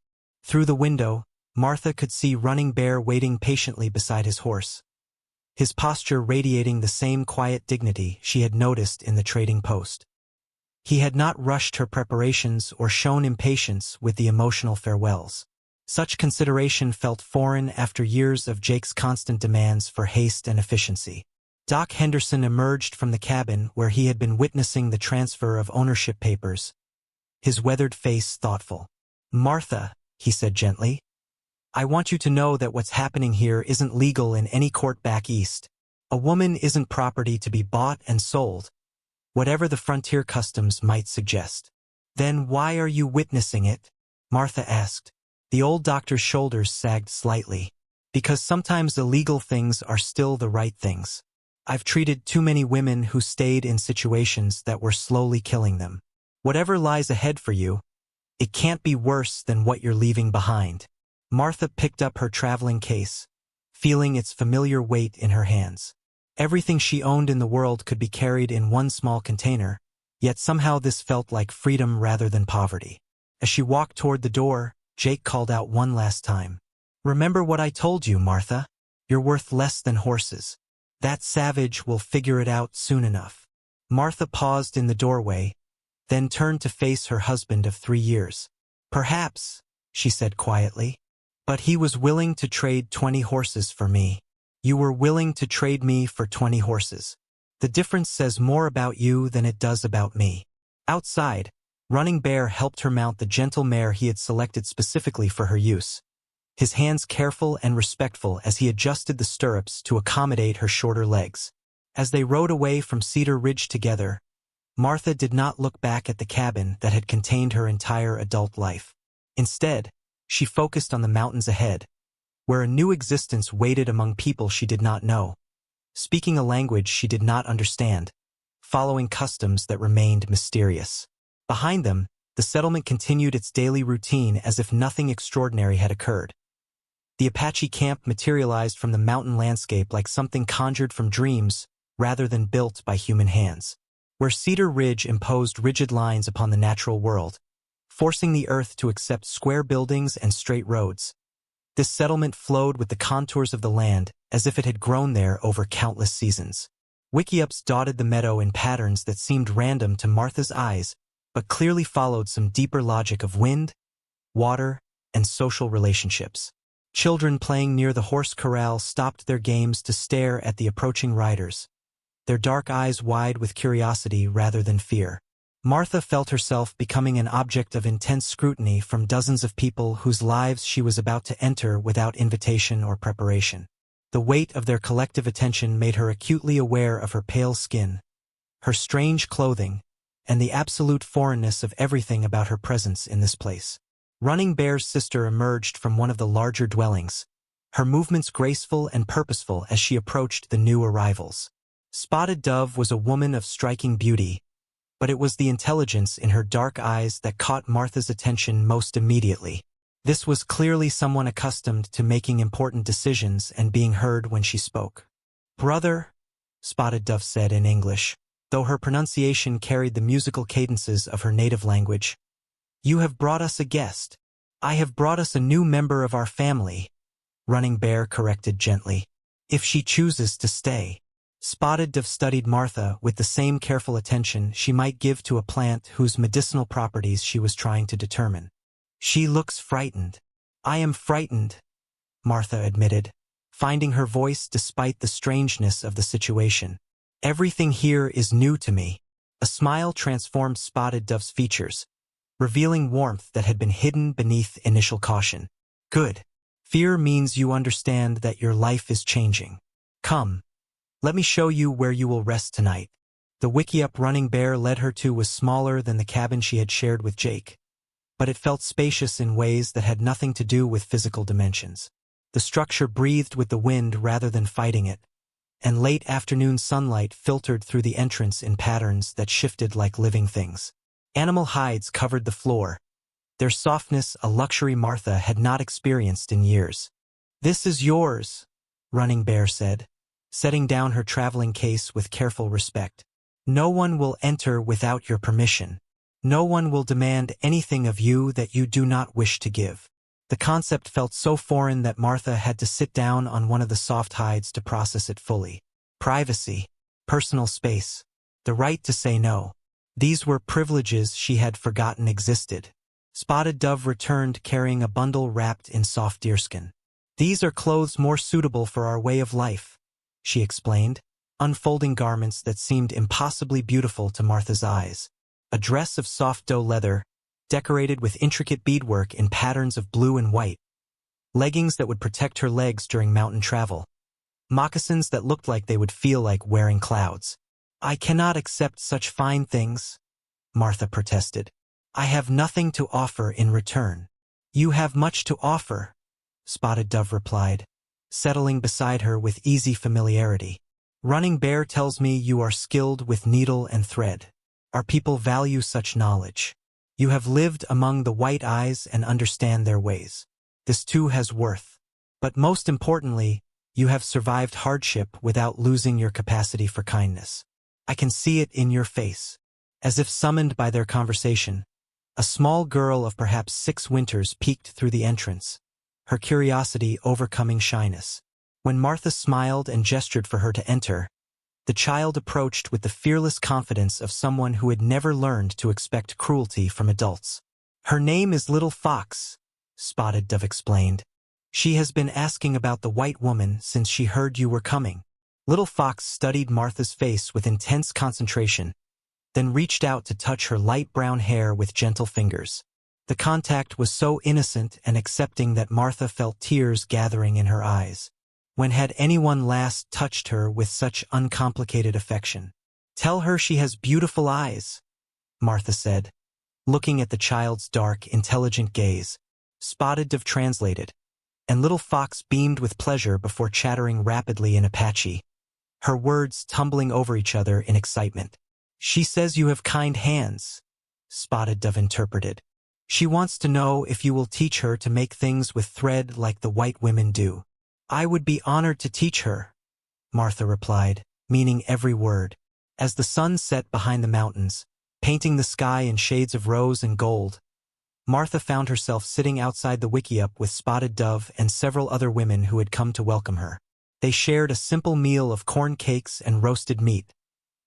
Through the window, Martha could see Running Bear waiting patiently beside his horse, his posture radiating the same quiet dignity she had noticed in the trading post. He had not rushed her preparations or shown impatience with the emotional farewells. Such consideration felt foreign after years of Jake's constant demands for haste and efficiency. Doc Henderson emerged from the cabin where he had been witnessing the transfer of ownership papers, his weathered face thoughtful. "Martha," he said gently, "I want you to know that what's happening here isn't legal in any court back east. A woman isn't property to be bought and sold, whatever the frontier customs might suggest." "Then why are you witnessing it?" Martha asked. The old doctor's shoulders sagged slightly. "Because sometimes illegal things are still the right things. I've treated too many women who stayed in situations that were slowly killing them. Whatever lies ahead for you, it can't be worse than what you're leaving behind." Martha picked up her traveling case, feeling its familiar weight in her hands. Everything she owned in the world could be carried in one small container, yet somehow this felt like freedom rather than poverty. As she walked toward the door, Jake called out one last time. "Remember what I told you, Martha? You're worth less than horses. That savage will figure it out soon enough." Martha paused in the doorway, then turned to face her husband of 3 years. "Perhaps," she said quietly, "but he was willing to trade 20 horses for me. You were willing to trade me for 20 horses. The difference says more about you than it does about me." Outside, Running Bear helped her mount the gentle mare he had selected specifically for her use, his hands careful and respectful as he adjusted the stirrups to accommodate her shorter legs. As they rode away from Cedar Ridge together, Martha did not look back at the cabin that had contained her entire adult life. Instead, She focused on the mountains ahead, where a new existence waited among people she did not know, speaking a language she did not understand, following customs that remained mysterious. Behind them, the settlement continued its daily routine as if nothing extraordinary had occurred. The Apache camp materialized from the mountain landscape like something conjured from dreams rather than built by human hands, where Cedar Ridge imposed rigid lines upon the natural world, forcing the earth to accept square buildings and straight roads. This settlement flowed with the contours of the land as if it had grown there over countless seasons. Wickiups dotted the meadow in patterns that seemed random to Martha's eyes, but clearly followed some deeper logic of wind, water, and social relationships. Children playing near the horse corral stopped their games to stare at the approaching riders, their dark eyes wide with curiosity rather than fear. Martha felt herself becoming an object of intense scrutiny from dozens of people whose lives she was about to enter without invitation or preparation. The weight of their collective attention made her acutely aware of her pale skin, her strange clothing, and the absolute foreignness of everything about her presence in this place. Running Bear's sister emerged from one of the larger dwellings, her movements graceful and purposeful as she approached the new arrivals. Spotted Dove was a woman of striking beauty, but it was the intelligence in her dark eyes that caught Martha's attention most immediately. This was clearly someone accustomed to making important decisions and being heard when she spoke. "Brother," Spotted Dove said in English, though her pronunciation carried the musical cadences of her native language. "You have brought us a guest." "I have brought us a new member of our family," Running Bear corrected gently. "If she chooses to stay." Spotted Dove studied Martha with the same careful attention she might give to a plant whose medicinal properties she was trying to determine. "She looks frightened." "I am frightened," Martha admitted, finding her voice despite the strangeness of the situation. "Everything here is new to me." A smile transformed Spotted Dove's features, revealing warmth that had been hidden beneath initial caution. "Good. Fear means you understand that your life is changing. Come. Let me show you where you will rest tonight." The Wickiup Running Bear led her to was smaller than the cabin she had shared with Jake, but it felt spacious in ways that had nothing to do with physical dimensions. The structure breathed with the wind rather than fighting it, and late afternoon sunlight filtered through the entrance in patterns that shifted like living things. Animal hides covered the floor, their softness a luxury Martha had not experienced in years. "This is yours," Running Bear said, setting down her traveling case with careful respect. "No one will enter without your permission. No one will demand anything of you that you do not wish to give." The concept felt so foreign that Martha had to sit down on one of the soft hides to process it fully. Privacy, personal space, the right to say no. These were privileges she had forgotten existed. Spotted Dove returned carrying a bundle wrapped in soft deerskin. "These are clothes more suitable for our way of life," she explained, unfolding garments that seemed impossibly beautiful to Martha's eyes. A dress of soft doe leather, decorated with intricate beadwork in patterns of blue and white. Leggings that would protect her legs during mountain travel. Moccasins that looked like they would feel like wearing clouds. "I cannot accept such fine things," Martha protested. "I have nothing to offer in return." "You have much to offer," Spotted Dove replied, settling beside her with easy familiarity. "Running Bear tells me you are skilled with needle and thread. Our people value such knowledge. You have lived among the white eyes and understand their ways. This too has worth. But most importantly, you have survived hardship without losing your capacity for kindness. I can see it in your face." As if summoned by their conversation, a small girl of perhaps 6 winters peeked through the entrance, her curiosity overcoming shyness. When Martha smiled and gestured for her to enter, the child approached with the fearless confidence of someone who had never learned to expect cruelty from adults. "Her name is Little Fox," Spotted Dove explained. "She has been asking about the white woman since she heard you were coming." Little Fox studied Martha's face with intense concentration, then reached out to touch her light brown hair with gentle fingers. The contact was so innocent and accepting that Martha felt tears gathering in her eyes. When had anyone last touched her with such uncomplicated affection? "Tell her she has beautiful eyes," Martha said, looking at the child's dark, intelligent gaze. Spotted Dove translated, and Little Fox beamed with pleasure before chattering rapidly in Apache, her words tumbling over each other in excitement. She says you have kind hands, Spotted Dove interpreted. She wants to know if you will teach her to make things with thread like the white women do. I would be honored to teach her, Martha replied, meaning every word. As the sun set behind the mountains, painting the sky in shades of rose and gold, Martha found herself sitting outside the wickiup with Spotted Dove and several other women who had come to welcome her. They shared a simple meal of corn cakes and roasted meat,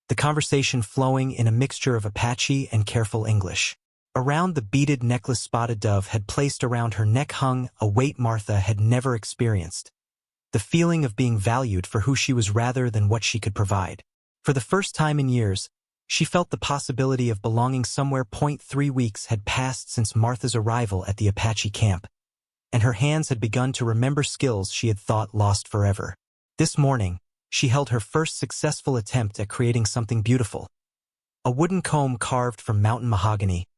the conversation flowing in a mixture of Apache and careful English. Around the beaded necklace Spotted Dove had placed around her neck hung a weight Martha had never experienced, the feeling of being valued for who she was rather than what she could provide. For the first time in years, she felt the possibility of belonging somewhere. 3 weeks had passed since Martha's arrival at the Apache camp, and her hands had begun to remember skills she had thought lost forever. This morning, she held her first successful attempt at creating something beautiful. A wooden comb carved from mountain mahogany,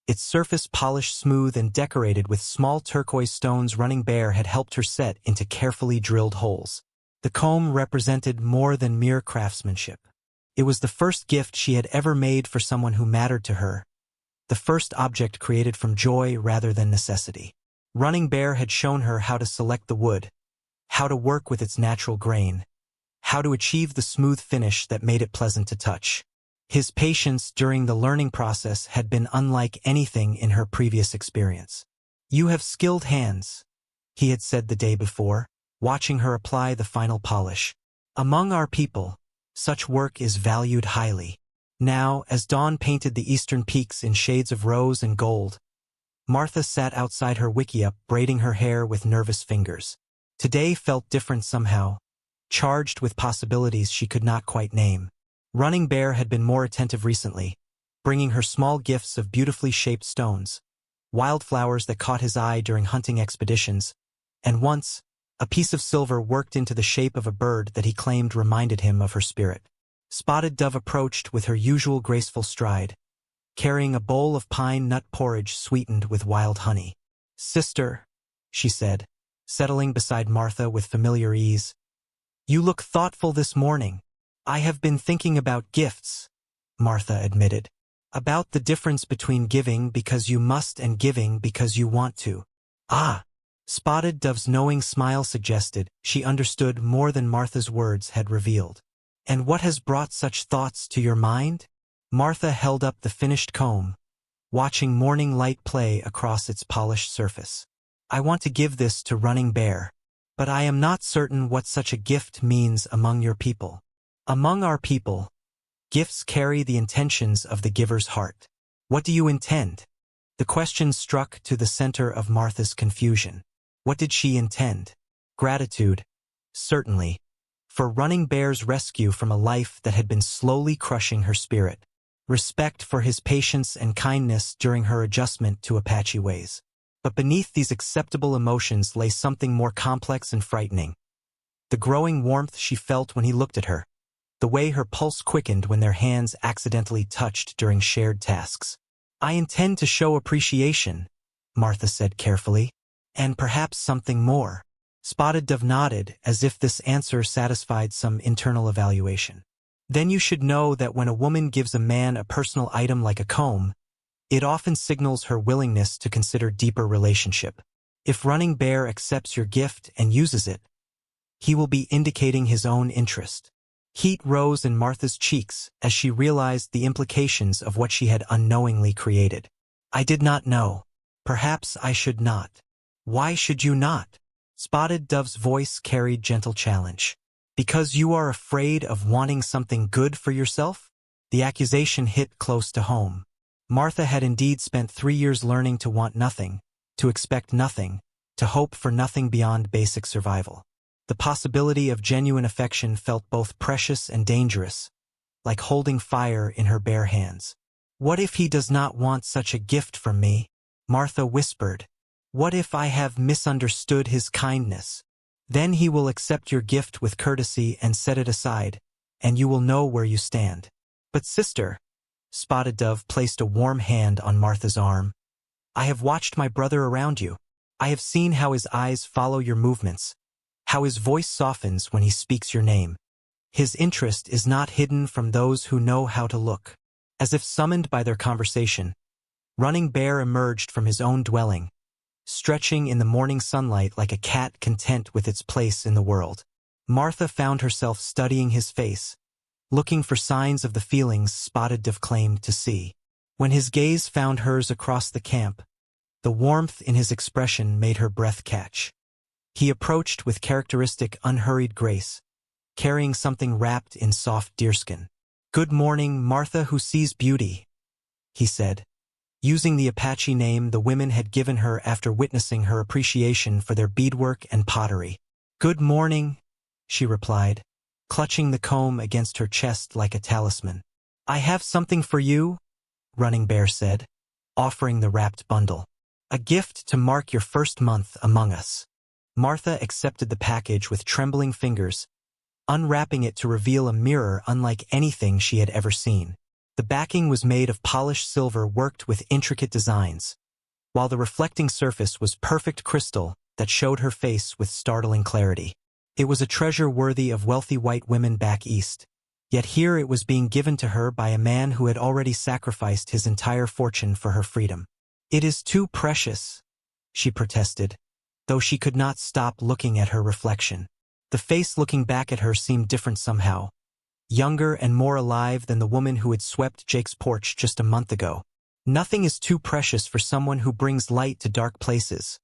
its surface polished smooth and decorated with small turquoise stones running bare, had helped her set into carefully drilled holes. The comb represented more than mere craftsmanship. It was the first gift she had ever made for someone who mattered to her, the first object created from joy rather than necessity. Running Bear had shown her how to select the wood, how to work with its natural grain, how to achieve the smooth finish that made it pleasant to touch. His patience during the learning process had been unlike anything in her previous experience. You have skilled hands, he had said the day before, watching her apply the final polish. Among our people, such work is valued highly. Now, as dawn painted the eastern peaks in shades of rose and gold, Martha sat outside her wickiup braiding her hair with nervous fingers. Today felt different somehow, charged with possibilities she could not quite name. Running Bear had been more attentive recently, bringing her small gifts of beautifully shaped stones, wildflowers that caught his eye during hunting expeditions, and once, a piece of silver worked into the shape of a bird that he claimed reminded him of her spirit. Spotted Dove approached with her usual graceful stride, carrying a bowl of pine nut porridge sweetened with wild honey. Sister, she said, settling beside Martha with familiar ease, you look thoughtful this morning. I have been thinking about gifts, Martha admitted. About the difference between giving because you must and giving because you want to. Ah! Spotted Dove's knowing smile suggested she understood more than Martha's words had revealed. And what has brought such thoughts to your mind? Martha held up the finished comb, watching morning light play across its polished surface. I want to give this to Running Bear, but I am not certain what such a gift means among your people. Among our people, gifts carry the intentions of the giver's heart. What do you intend? The question struck to the center of Martha's confusion. What did she intend? Gratitude, certainly, for Running Bear's rescue from a life that had been slowly crushing her spirit. Respect for his patience and kindness during her adjustment to Apache ways. But beneath these acceptable emotions lay something more complex and frightening. The growing warmth she felt when he looked at her, the way her pulse quickened when their hands accidentally touched during shared tasks. I intend to show appreciation, Martha said carefully, and perhaps something more. Spotted Dove nodded as if this answer satisfied some internal evaluation. Then you should know that when a woman gives a man a personal item like a comb, it often signals her willingness to consider deeper relationship. If Running Bear accepts your gift and uses it, he will be indicating his own interest. Heat rose in Martha's cheeks as she realized the implications of what she had unknowingly created. I did not know. Perhaps I should not. Why should you not? Spotted Dove's voice carried gentle challenge. Because you are afraid of wanting something good for yourself? The accusation hit close to home. Martha had indeed spent 3 years learning to want nothing, to expect nothing, to hope for nothing beyond basic survival. The possibility of genuine affection felt both precious and dangerous, like holding fire in her bare hands. What if he does not want such a gift from me? Martha whispered. What if I have misunderstood his kindness? Then he will accept your gift with courtesy and set it aside, and you will know where you stand. But sister, Spotted Dove placed a warm hand on Martha's arm. I have watched my brother around you. I have seen how his eyes follow your movements, how his voice softens when he speaks your name. His interest is not hidden from those who know how to look. As if summoned by their conversation, Running Bear emerged from his own dwelling, stretching in the morning sunlight like a cat content with its place in the world. Martha found herself studying his face, looking for signs of the feelings Spotted Dove claimed to see. When his gaze found hers across the camp, the warmth in his expression made her breath catch. He approached with characteristic unhurried grace, carrying something wrapped in soft deerskin. "Good morning, Martha who sees beauty," he said, using the Apache name the women had given her after witnessing her appreciation for their beadwork and pottery. "Good morning," she replied, clutching the comb against her chest like a talisman. "I have something for you," Running Bear said, offering the wrapped bundle. "A gift to mark your first month among us." Martha accepted the package with trembling fingers, unwrapping it to reveal a mirror unlike anything she had ever seen. The backing was made of polished silver worked with intricate designs, while the reflecting surface was perfect crystal that showed her face with startling clarity. It was a treasure worthy of wealthy white women back east, yet here it was being given to her by a man who had already sacrificed his entire fortune for her freedom. "It is too precious," she protested, though she could not stop looking at her reflection. The face looking back at her seemed different somehow, younger and more alive than the woman who had swept Jake's porch just a month ago. "Nothing is too precious for someone who brings light to dark places,"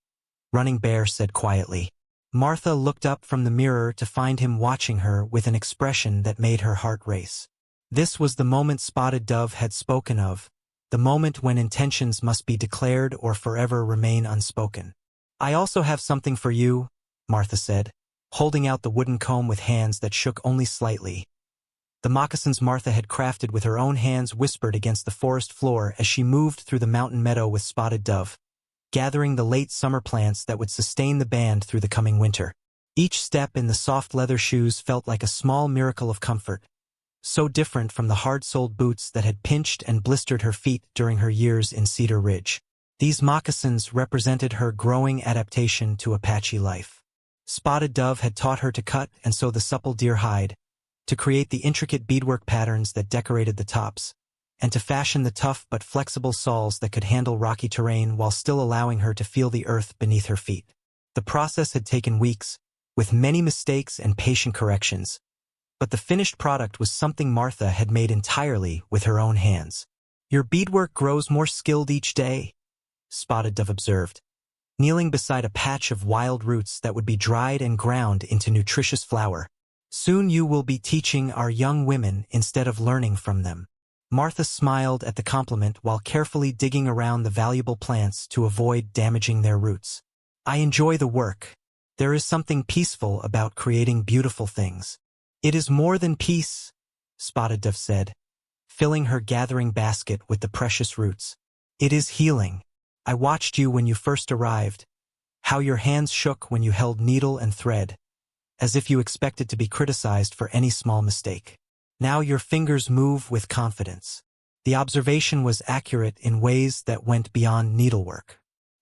Running Bear said quietly. Martha looked up from the mirror to find him watching her with an expression that made her heart race. This was the moment Spotted Dove had spoken of, the moment when intentions must be declared or forever remain unspoken. "I also have something for you," Martha said, holding out the wooden comb with hands that shook only slightly. The moccasins Martha had crafted with her own hands whispered against the forest floor as she moved through the mountain meadow with Spotted Dove, gathering the late summer plants that would sustain the band through the coming winter. Each step in the soft leather shoes felt like a small miracle of comfort, so different from the hard-soled boots that had pinched and blistered her feet during her years in Cedar Ridge. These moccasins represented her growing adaptation to Apache life. Spotted Dove had taught her to cut and sew the supple deer hide, to create the intricate beadwork patterns that decorated the tops, and to fashion the tough but flexible soles that could handle rocky terrain while still allowing her to feel the earth beneath her feet. The process had taken weeks, with many mistakes and patient corrections, but the finished product was something Martha had made entirely with her own hands. "Your beadwork grows more skilled each day," Spotted Dove observed, kneeling beside a patch of wild roots that would be dried and ground into nutritious flour. "Soon you will be teaching our young women instead of learning from them." Martha smiled at the compliment while carefully digging around the valuable plants to avoid damaging their roots. "I enjoy the work. There is something peaceful about creating beautiful things." "It is more than peace," Spotted Dove said, filling her gathering basket with the precious roots. "It is healing. I watched you when you first arrived, how your hands shook when you held needle and thread, as if you expected to be criticized for any small mistake. Now your fingers move with confidence." The observation was accurate in ways that went beyond needlework.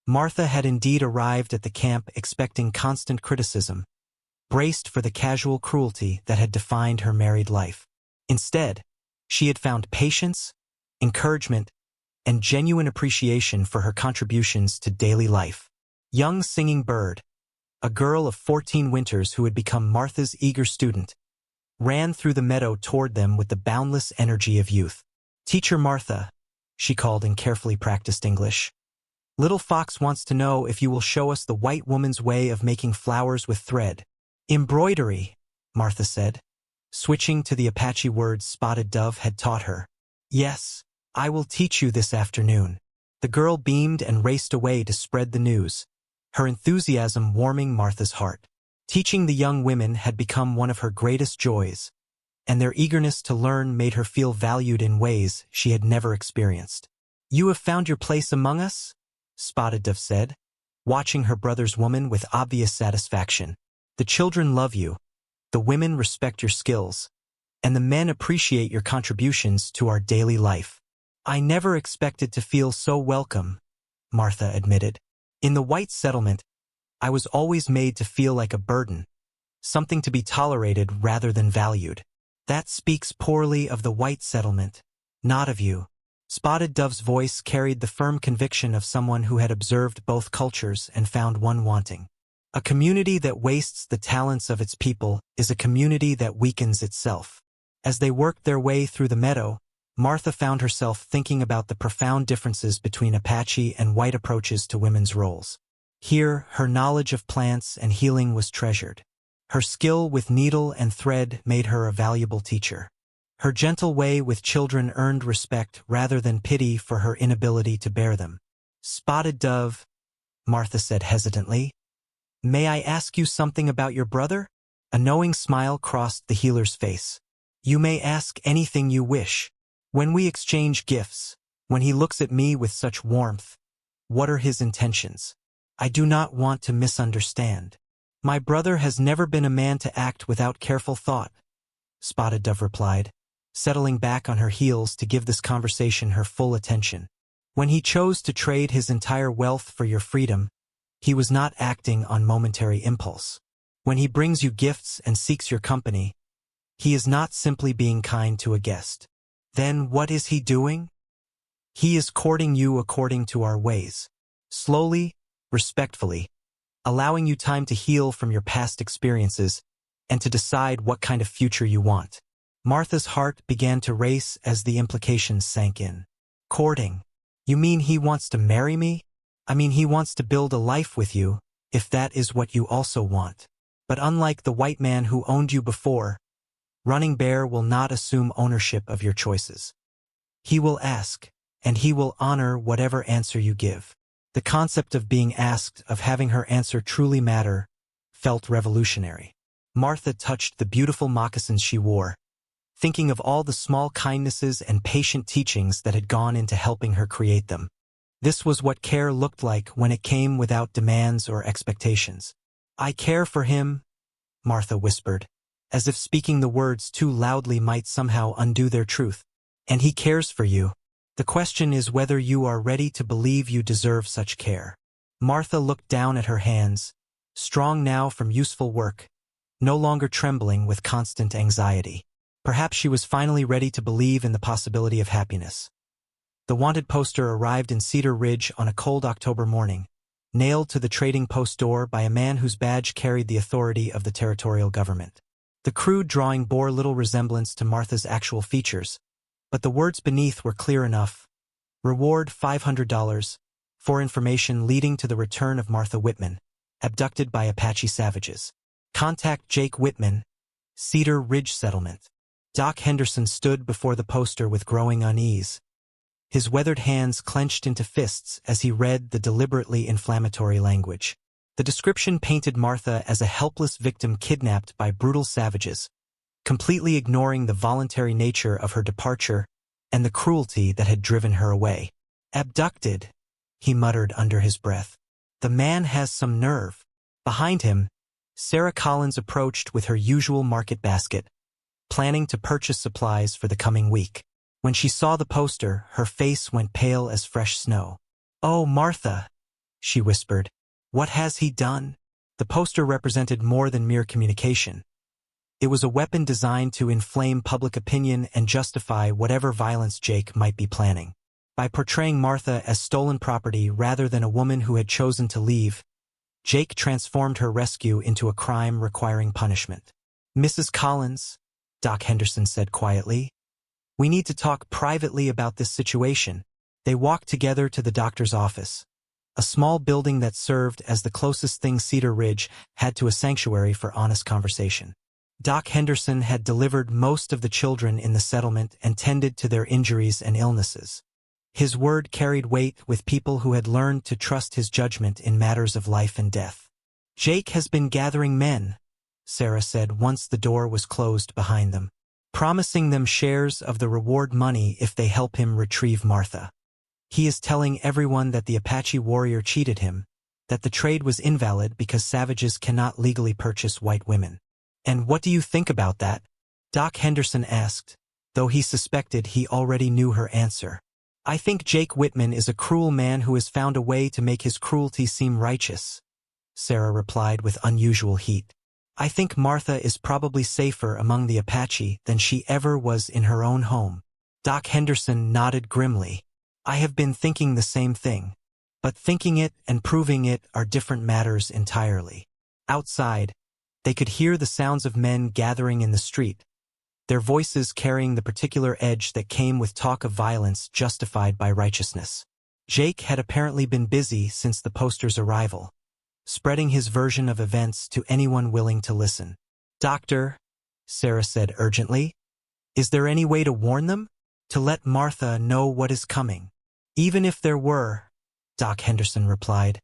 Martha had indeed arrived at the camp expecting constant criticism, braced for the casual cruelty that had defined her married life. Instead, she had found patience, encouragement, and genuine appreciation for her contributions to daily life. Young Singing Bird, a girl of 14 winters who had become Martha's eager student, ran through the meadow toward them with the boundless energy of youth. "Teacher Martha," she called in carefully practiced English, "Little Fox wants to know if you will show us the white woman's way of making flowers with thread." "Embroidery," Martha said, switching to the Apache words Spotted Dove had taught her. "Yes, I will teach you this afternoon." The girl beamed and raced away to spread the news, her enthusiasm warming Martha's heart. Teaching the young women had become one of her greatest joys, and their eagerness to learn made her feel valued in ways she had never experienced. "You have found your place among us?" Spotted Dove said, watching her brother's woman with obvious satisfaction. "The children love you, the women respect your skills, and the men appreciate your contributions to our daily life." "I never expected to feel so welcome," Martha admitted. In the white settlement, I was always made to feel like a burden, something to be tolerated rather than valued. That speaks poorly of the white settlement, not of you. Spotted Dove's voice carried the firm conviction of someone who had observed both cultures and found one wanting. A community that wastes the talents of its people is a community that weakens itself. As they worked their way through the meadow, Martha found herself thinking about the profound differences between Apache and white approaches to women's roles. Here, her knowledge of plants and healing was treasured. Her skill with needle and thread made her a valuable teacher. Her gentle way with children earned respect rather than pity for her inability to bear them. "Spotted Dove," Martha said hesitantly, "may I ask you something about your brother?" A knowing smile crossed the healer's face. "You may ask anything you wish. When we exchange gifts, when he looks at me with such warmth, what are his intentions? I do not want to misunderstand." "My brother has never been a man to act without careful thought," Spotted Dove replied, settling back on her heels to give this conversation her full attention. "When he chose to trade his entire wealth for your freedom, he was not acting on momentary impulse. When he brings you gifts and seeks your company, he is not simply being kind to a guest. Then what is he doing? He is courting you according to our ways. Slowly, respectfully, allowing you time to heal from your past experiences and to decide what kind of future you want." Martha's heart began to race as the implications sank in. "Courting? You mean he wants to marry me? I mean he wants to build a life with you, if that is what you also want. But unlike the white man who owned you before, Running Bear will not assume ownership of your choices. He will ask, and he will honor whatever answer you give." The concept of being asked, of having her answer truly matter, felt revolutionary. Martha touched the beautiful moccasins she wore, thinking of all the small kindnesses and patient teachings that had gone into helping her create them. This was what care looked like when it came without demands or expectations. "I care for him," Martha whispered, as if speaking the words too loudly might somehow undo their truth. "And he cares for you. The question is whether you are ready to believe you deserve such care." Martha looked down at her hands, strong now from useful work, no longer trembling with constant anxiety. Perhaps she was finally ready to believe in the possibility of happiness. The wanted poster arrived in Cedar Ridge on a cold October morning, nailed to the trading post door by a man whose badge carried the authority of the territorial government. The crude drawing bore little resemblance to Martha's actual features, but the words beneath were clear enough. "Reward $500 for information leading to the return of Martha Whitman, abducted by Apache savages. Contact Jake Whitman, Cedar Ridge Settlement." Doc Henderson stood before the poster with growing unease. His weathered hands clenched into fists as he read the deliberately inflammatory language. The description painted Martha as a helpless victim kidnapped by brutal savages, completely ignoring the voluntary nature of her departure and the cruelty that had driven her away. "Abducted," he muttered under his breath. "The man has some nerve." Behind him, Sarah Collins approached with her usual market basket, planning to purchase supplies for the coming week. When she saw the poster, her face went pale as fresh snow. "Oh, Martha," she whispered, "what has he done?" The poster represented more than mere communication. It was a weapon designed to inflame public opinion and justify whatever violence Jake might be planning. By portraying Martha as stolen property rather than a woman who had chosen to leave, Jake transformed her rescue into a crime requiring punishment. "Mrs. Collins," Doc Henderson said quietly, "we need to talk privately about this situation." They walked together to the doctor's office, a small building that served as the closest thing Cedar Ridge had to a sanctuary for honest conversation. Doc Henderson had delivered most of the children in the settlement and tended to their injuries and illnesses. His word carried weight with people who had learned to trust his judgment in matters of life and death. "Jake has been gathering men," Sarah said once the door was closed behind them, "promising them shares of the reward money if they help him retrieve Martha. He is telling everyone that the Apache warrior cheated him, that the trade was invalid because savages cannot legally purchase white women." "And what do you think about that?" Doc Henderson asked, though he suspected he already knew her answer. "I think Jake Whitman is a cruel man who has found a way to make his cruelty seem righteous," Sarah replied with unusual heat. "I think Martha is probably safer among the Apache than she ever was in her own home." Doc Henderson nodded grimly. "I have been thinking the same thing. But thinking it and proving it are different matters entirely." Outside, they could hear the sounds of men gathering in the street, their voices carrying the particular edge that came with talk of violence justified by righteousness. Jake had apparently been busy since the poster's arrival, spreading his version of events to anyone willing to listen. "Doctor," Sarah said urgently, "is there any way to warn them? To let Martha know what is coming?" "Even if there were," Doc Henderson replied,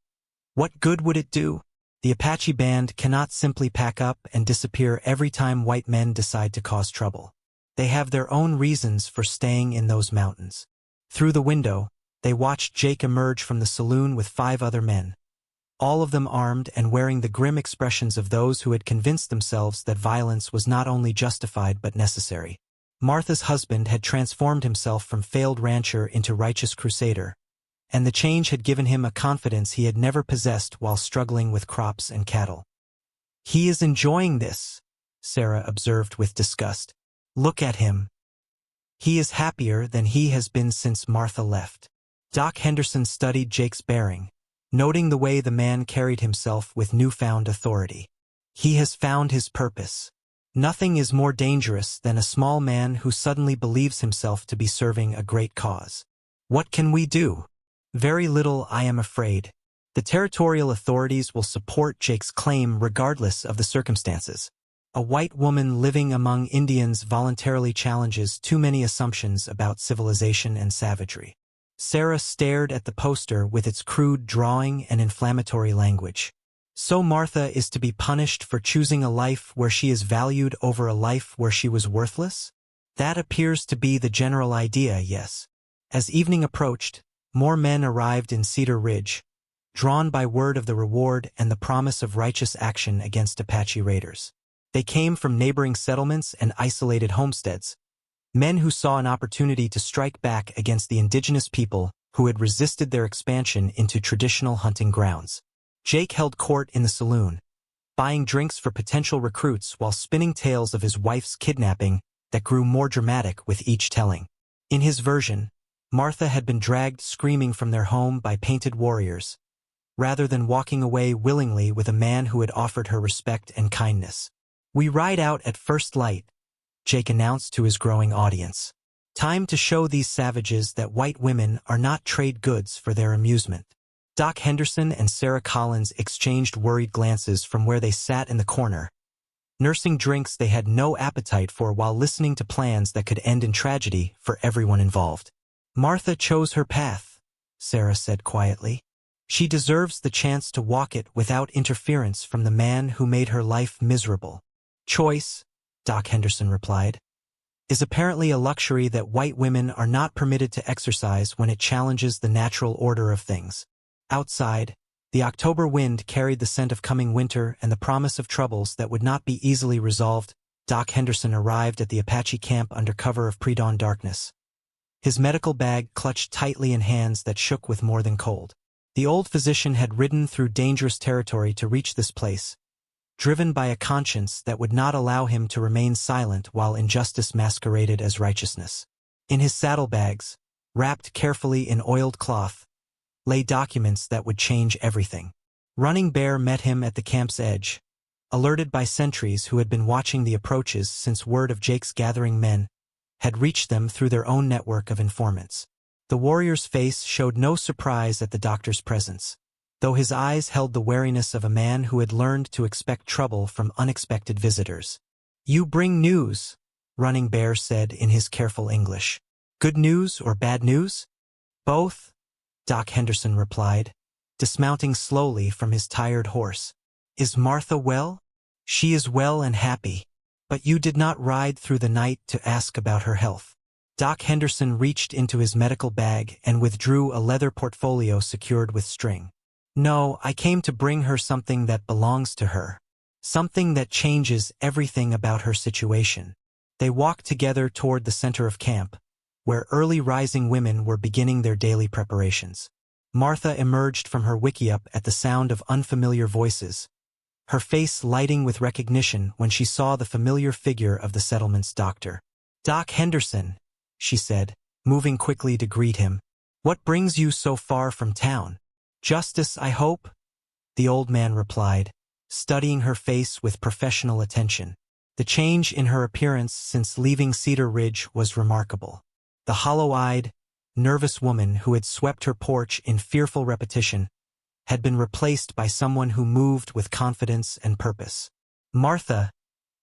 "what good would it do? The Apache band cannot simply pack up and disappear every time white men decide to cause trouble. They have their own reasons for staying in those mountains." Through the window, they watched Jake emerge from the saloon with 5 other men, all of them armed and wearing the grim expressions of those who had convinced themselves that violence was not only justified but necessary. Martha's husband had transformed himself from failed rancher into righteous crusader, and the change had given him a confidence he had never possessed while struggling with crops and cattle. "He is enjoying this," Sarah observed with disgust. "Look at him. He is happier than he has been since Martha left." Doc Henderson studied Jake's bearing, noting the way the man carried himself with newfound authority. "He has found his purpose. Nothing is more dangerous than a small man who suddenly believes himself to be serving a great cause. What can we do?" "Very little, I am afraid. The territorial authorities will support Jake's claim regardless of the circumstances. A white woman living among Indians voluntarily challenges too many assumptions about civilization and savagery." Sarah stared at the poster with its crude drawing and inflammatory language. "So Martha is to be punished for choosing a life where she is valued over a life where she was worthless? That appears to be the general idea, yes." As evening approached, more men arrived in Cedar Ridge, drawn by word of the reward and the promise of righteous action against Apache raiders. They came from neighboring settlements and isolated homesteads, men who saw an opportunity to strike back against the indigenous people who had resisted their expansion into traditional hunting grounds. Jake held court in the saloon, buying drinks for potential recruits while spinning tales of his wife's kidnapping that grew more dramatic with each telling. In his version, Martha had been dragged screaming from their home by painted warriors, rather than walking away willingly with a man who had offered her respect and kindness. "We ride out at first light," Jake announced to his growing audience. "Time to show these savages that white women are not trade goods for their amusement." Doc Henderson and Sarah Collins exchanged worried glances from where they sat in the corner, nursing drinks they had no appetite for while listening to plans that could end in tragedy for everyone involved. "Martha chose her path," Sarah said quietly. "She deserves the chance to walk it without interference from the man who made her life miserable." "Choice," Doc Henderson replied, "is apparently a luxury that white women are not permitted to exercise when it challenges the natural order of things." Outside, the October wind carried the scent of coming winter and the promise of troubles that would not be easily resolved. Doc Henderson arrived at the Apache camp under cover of pre-dawn darkness, his medical bag clutched tightly in hands that shook with more than cold. The old physician had ridden through dangerous territory to reach this place, driven by a conscience that would not allow him to remain silent while injustice masqueraded as righteousness. In his saddlebags, wrapped carefully in oiled cloth, lay documents that would change everything. Running Bear met him at the camp's edge, alerted by sentries who had been watching the approaches since word of Jake's gathering men had reached them through their own network of informants. The warrior's face showed no surprise at the doctor's presence, though his eyes held the wariness of a man who had learned to expect trouble from unexpected visitors. "You bring news," Running Bear said in his careful English. "Good news or bad news?" "Both," Doc Henderson replied, dismounting slowly from his tired horse. "Is Martha well?" "She is well and happy. But you did not ride through the night to ask about her health." Doc Henderson reached into his medical bag and withdrew a leather portfolio secured with string. "No, I came to bring her something that belongs to her. Something that changes everything about her situation." They walked together toward the center of camp, where early rising women were beginning their daily preparations. Martha emerged from her wickiup at the sound of unfamiliar voices, her face lighting with recognition when she saw the familiar figure of the settlement's doctor. "Doc Henderson," she said, moving quickly to greet him. "What brings you so far from town?" "Justice, I hope," the old man replied, studying her face with professional attention. The change in her appearance since leaving Cedar Ridge was remarkable. The hollow-eyed, nervous woman who had swept her porch in fearful repetition had been replaced by someone who moved with confidence and purpose. "Martha,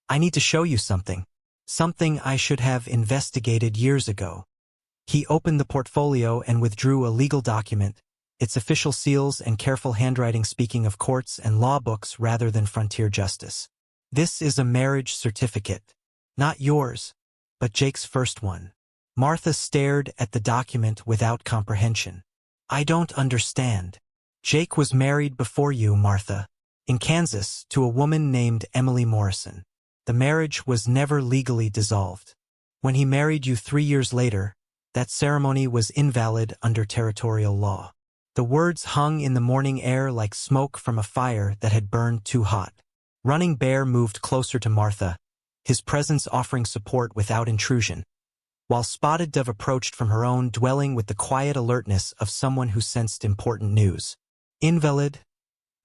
I need to show you something. Something I should have investigated years ago." He opened the portfolio and withdrew a legal document, its official seals and careful handwriting speaking of courts and law books rather than frontier justice. "This is a marriage certificate. Not yours, but Jake's first one." Martha stared at the document without comprehension. "I don't understand." "Jake was married before you, Martha, in Kansas, to a woman named Emily Morrison. The marriage was never legally dissolved. When he married you 3 years later, that ceremony was invalid under territorial law." The words hung in the morning air like smoke from a fire that had burned too hot. Running Bear moved closer to Martha, his presence offering support without intrusion, while Spotted Dove approached from her own dwelling with the quiet alertness of someone who sensed important news. "Invalid?"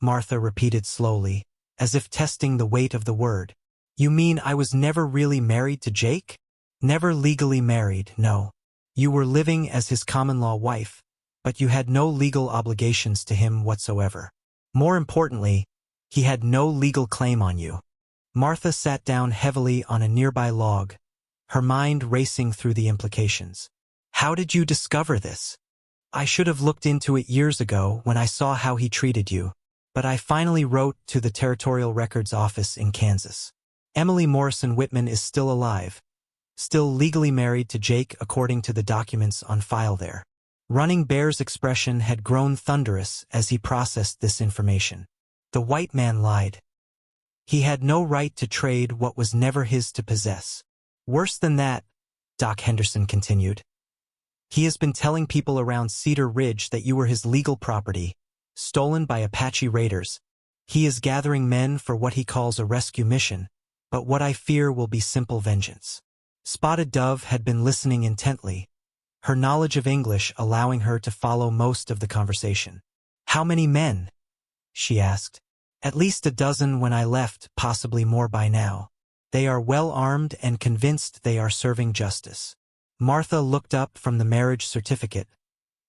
Martha repeated slowly, as if testing the weight of the word. "You mean I was never really married to Jake?" "Never legally married, no. You were living as his common-law wife, but you had no legal obligations to him whatsoever. More importantly, he had no legal claim on you." Martha sat down heavily on a nearby log, her mind racing through the implications. "How did you discover this?" "I should have looked into it years ago when I saw how he treated you, but I finally wrote to the Territorial Records Office in Kansas. Emily Morrison Whitman is still alive, still legally married to Jake according to the documents on file there." Running Bear's expression had grown thunderous as he processed this information. The white man lied. He had no right to trade what was never his to possess. "Worse than that," Doc Henderson continued. "He has been telling people around Cedar Ridge that you were his legal property, stolen by Apache raiders. He is gathering men for what he calls a rescue mission, but what I fear will be simple vengeance." Spotted Dove had been listening intently, her knowledge of English allowing her to follow most of the conversation. "How many men?" she asked. "At least a dozen when I left, possibly more by now. They are well armed and convinced they are serving justice." Martha looked up from the marriage certificate,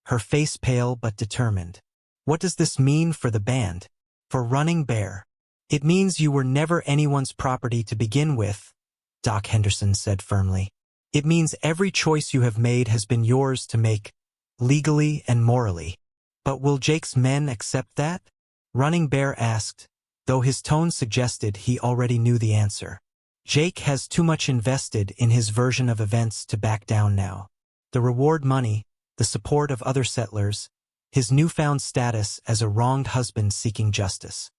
her face pale but determined. "What does this mean for the band? For Running Bear?" "It means you were never anyone's property to begin with," Doc Henderson said firmly. "It means every choice you have made has been yours to make, legally and morally." "But will Jake's men accept that?" Running Bear asked, though his tone suggested he already knew the answer. "Jake has too much invested in his version of events to back down now. The reward money, the support of other settlers, his newfound status as a wronged husband seeking justice.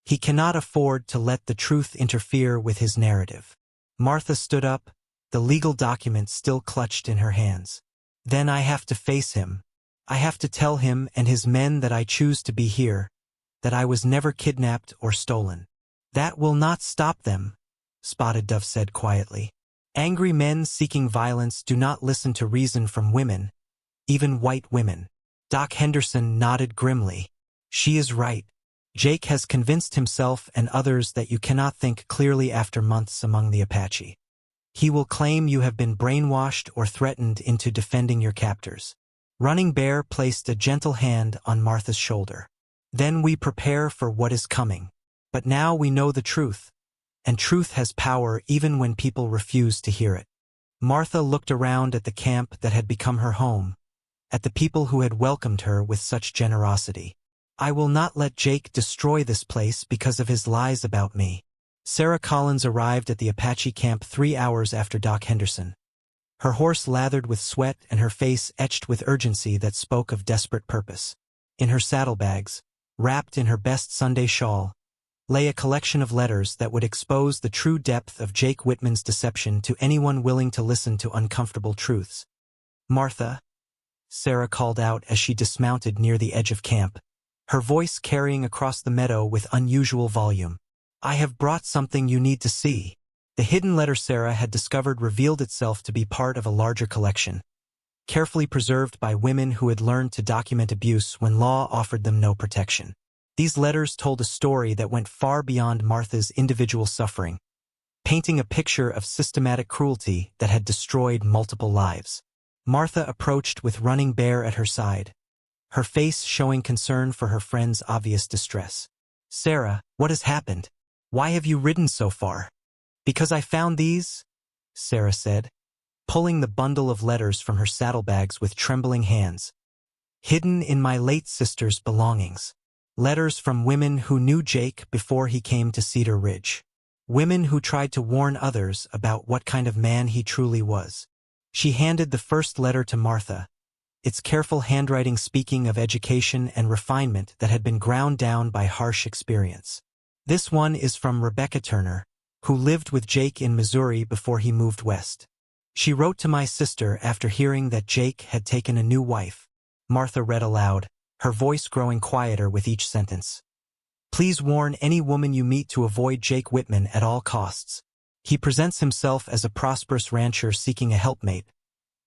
He cannot afford to let the truth interfere with his narrative." Martha stood up, the legal document still clutched in her hands. "Then I have to face him. I have to tell him and his men that I choose to be here, that I was never kidnapped or stolen." "That will not stop them," Spotted Dove said quietly. "Angry men seeking violence do not listen to reason from women, even white women." Doc Henderson nodded grimly. "She is right. Jake has convinced himself and others that you cannot think clearly after months among the Apache. He will claim you have been brainwashed or threatened into defending your captors." Running Bear placed a gentle hand on Martha's shoulder. "Then we prepare for what is coming. But now we know the truth, and truth has power even when people refuse to hear it." Martha looked around at the camp that had become her home, at the people who had welcomed her with such generosity. "I will not let Jake destroy this place because of his lies about me." Sarah Collins arrived at the Apache camp 3 hours after Doc Henderson. Her horse lathered with sweat and her face etched with urgency that spoke of desperate purpose. In her saddlebags, wrapped in her best Sunday shawl, lay a collection of letters that would expose the true depth of Jake Whitman's deception to anyone willing to listen to uncomfortable truths. Martha, Sarah called out as she dismounted near the edge of camp, her voice carrying across the meadow with unusual volume. I have brought something you need to see. The hidden letter Sarah had discovered revealed itself to be part of a larger collection, carefully preserved by women who had learned to document abuse when law offered them no protection. These letters told a story that went far beyond Martha's individual suffering, painting a picture of systematic cruelty that had destroyed multiple lives. Martha approached with Running Bear at her side, her face showing concern for her friend's obvious distress. Sarah, what has happened? Why have you ridden so far? Because I found these, Sarah said, pulling the bundle of letters from her saddlebags with trembling hands. Hidden in my late sister's belongings. Letters from women who knew Jake before he came to Cedar Ridge. Women who tried to warn others about what kind of man he truly was. She handed the first letter to Martha, its careful handwriting speaking of education and refinement that had been ground down by harsh experience. This one is from Rebecca Turner, who lived with Jake in Missouri before he moved west. She wrote to my sister after hearing that Jake had taken a new wife. Martha read aloud, her voice growing quieter with each sentence. Please warn any woman you meet to avoid Jake Whitman at all costs. He presents himself as a prosperous rancher seeking a helpmate,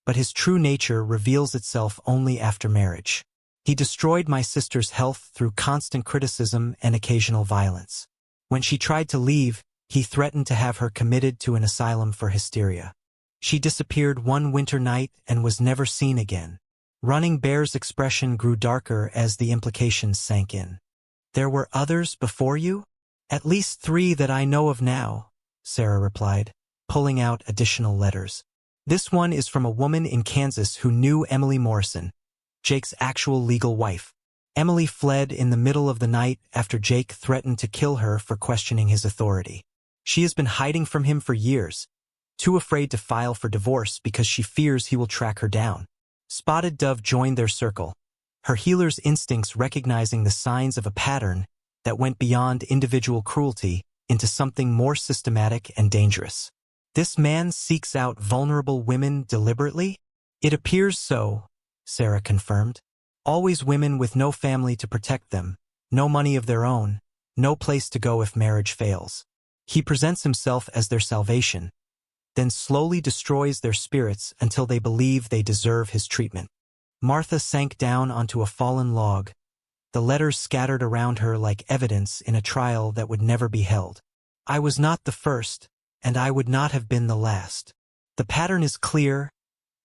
but his true nature reveals itself only after marriage. He destroyed my sister's health through constant criticism and occasional violence. When she tried to leave, he threatened to have her committed to an asylum for hysteria. She disappeared one winter night and was never seen again. Running Bear's expression grew darker as the implications sank in. There were others before you? At least 3 that I know of now, Sarah replied, pulling out additional letters. This one is from a woman in Kansas who knew Emily Morrison, Jake's actual legal wife. Emily fled in the middle of the night after Jake threatened to kill her for questioning his authority. She has been hiding from him for years, too afraid to file for divorce because she fears he will track her down. Spotted Dove joined their circle, her healer's instincts recognizing the signs of a pattern that went beyond individual cruelty into something more systematic and dangerous. This man seeks out vulnerable women deliberately? It appears so, Sarah confirmed. Always women with no family to protect them, no money of their own, no place to go if marriage fails. He presents himself as their salvation, then slowly destroys their spirits until they believe they deserve his treatment. Martha sank down onto a fallen log, the letters scattered around her like evidence in a trial that would never be held. I was not the first, and I would not have been the last. The pattern is clear,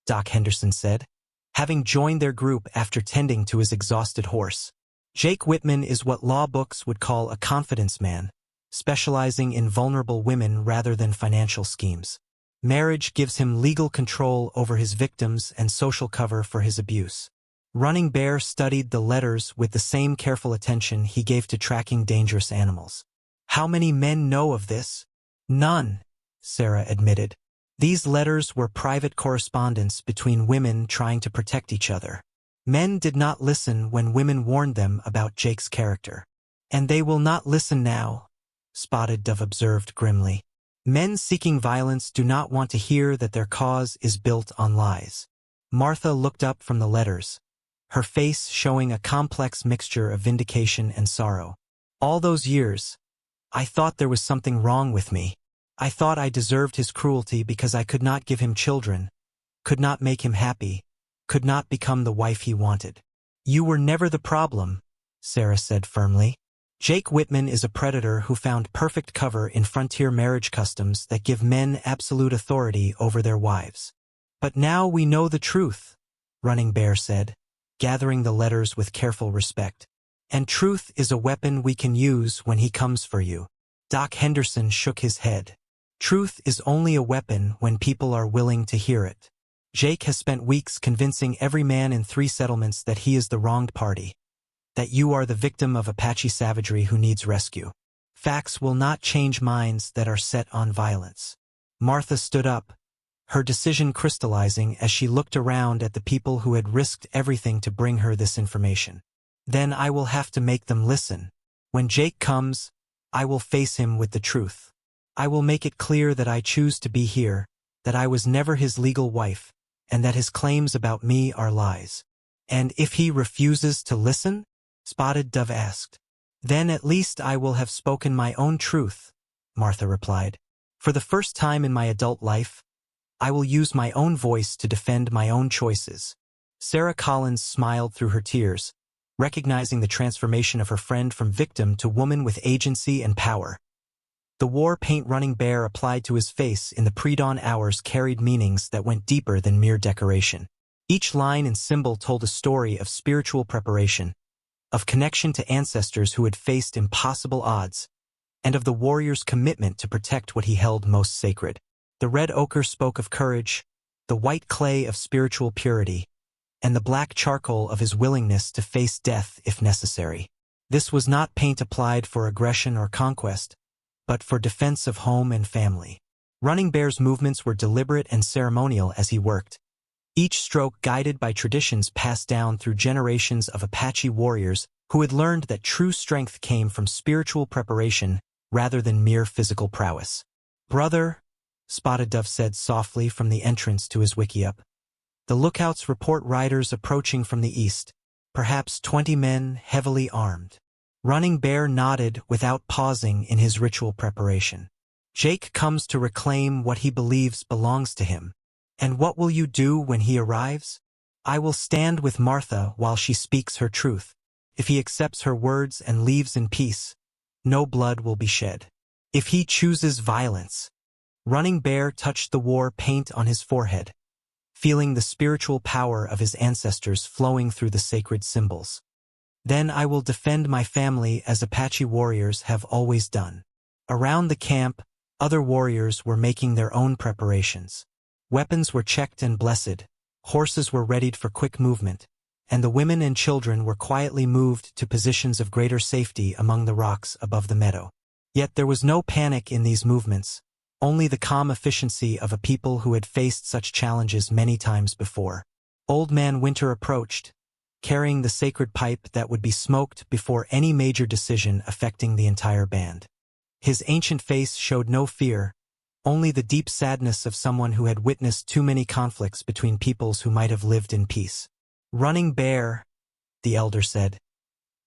Doc Henderson said, having joined their group after tending to his exhausted horse. Jake Whitman is what law books would call a confidence man, specializing in vulnerable women rather than financial schemes. Marriage gives him legal control over his victims and social cover for his abuse. Running Bear studied the letters with the same careful attention he gave to tracking dangerous animals. How many men know of this? None, Sarah admitted. These letters were private correspondence between women trying to protect each other. Men did not listen when women warned them about Jake's character. And they will not listen now, Spotted Dove observed grimly. Men seeking violence do not want to hear that their cause is built on lies. Martha looked up from the letters, her face showing a complex mixture of vindication and sorrow. All those years, I thought there was something wrong with me. I thought I deserved his cruelty because I could not give him children, could not make him happy, could not become the wife he wanted. You were never the problem, Sarah said firmly. Jake Whitman is a predator who found perfect cover in frontier marriage customs that give men absolute authority over their wives. But now we know the truth, Running Bear said, gathering the letters with careful respect. And truth is a weapon we can use when he comes for you. Doc Henderson shook his head. Truth is only a weapon when people are willing to hear it. Jake has spent weeks convincing every man in 3 settlements that he is the wronged party, that you are the victim of Apache savagery who needs rescue. Facts will not change minds that are set on violence. Martha stood up, her decision crystallizing as she looked around at the people who had risked everything to bring her this information. Then I will have to make them listen. When Jake comes, I will face him with the truth. I will make it clear that I choose to be here, that I was never his legal wife, and that his claims about me are lies. And if he refuses to listen? Spotted Dove asked. Then at least I will have spoken my own truth, Martha replied. For the first time in my adult life, I will use my own voice to defend my own choices. Sarah Collins smiled through her tears, recognizing the transformation of her friend from victim to woman with agency and power. The war paint Running Bear applied to his face in the pre-dawn hours carried meanings that went deeper than mere decoration. Each line and symbol told a story of spiritual preparation, of connection to ancestors who had faced impossible odds, and of the warrior's commitment to protect what he held most sacred. The red ochre spoke of courage, the white clay of spiritual purity, and the black charcoal of his willingness to face death if necessary. This was not paint applied for aggression or conquest, but for defense of home and family. Running Bear's movements were deliberate and ceremonial as he worked, each stroke guided by traditions passed down through generations of Apache warriors who had learned that true strength came from spiritual preparation rather than mere physical prowess. Brother, Spotted Dove said softly from the entrance to his wickiup. The lookouts report riders approaching from the east, perhaps 20 men heavily armed. Running Bear nodded without pausing in his ritual preparation. Jake comes to reclaim what he believes belongs to him. And what will you do when he arrives? I will stand with Martha while she speaks her truth. If he accepts her words and leaves in peace, no blood will be shed. If he chooses violence, Running Bear touched the war paint on his forehead, feeling the spiritual power of his ancestors flowing through the sacred symbols. Then I will defend my family as Apache warriors have always done. Around the camp, other warriors were making their own preparations. Weapons were checked and blessed, horses were readied for quick movement, and the women and children were quietly moved to positions of greater safety among the rocks above the meadow. Yet there was no panic in these movements, only the calm efficiency of a people who had faced such challenges many times before. Old Man Winter approached, carrying the sacred pipe that would be smoked before any major decision affecting the entire band. His ancient face showed no fear, only the deep sadness of someone who had witnessed too many conflicts between peoples who might have lived in peace. Running Bear, the elder said,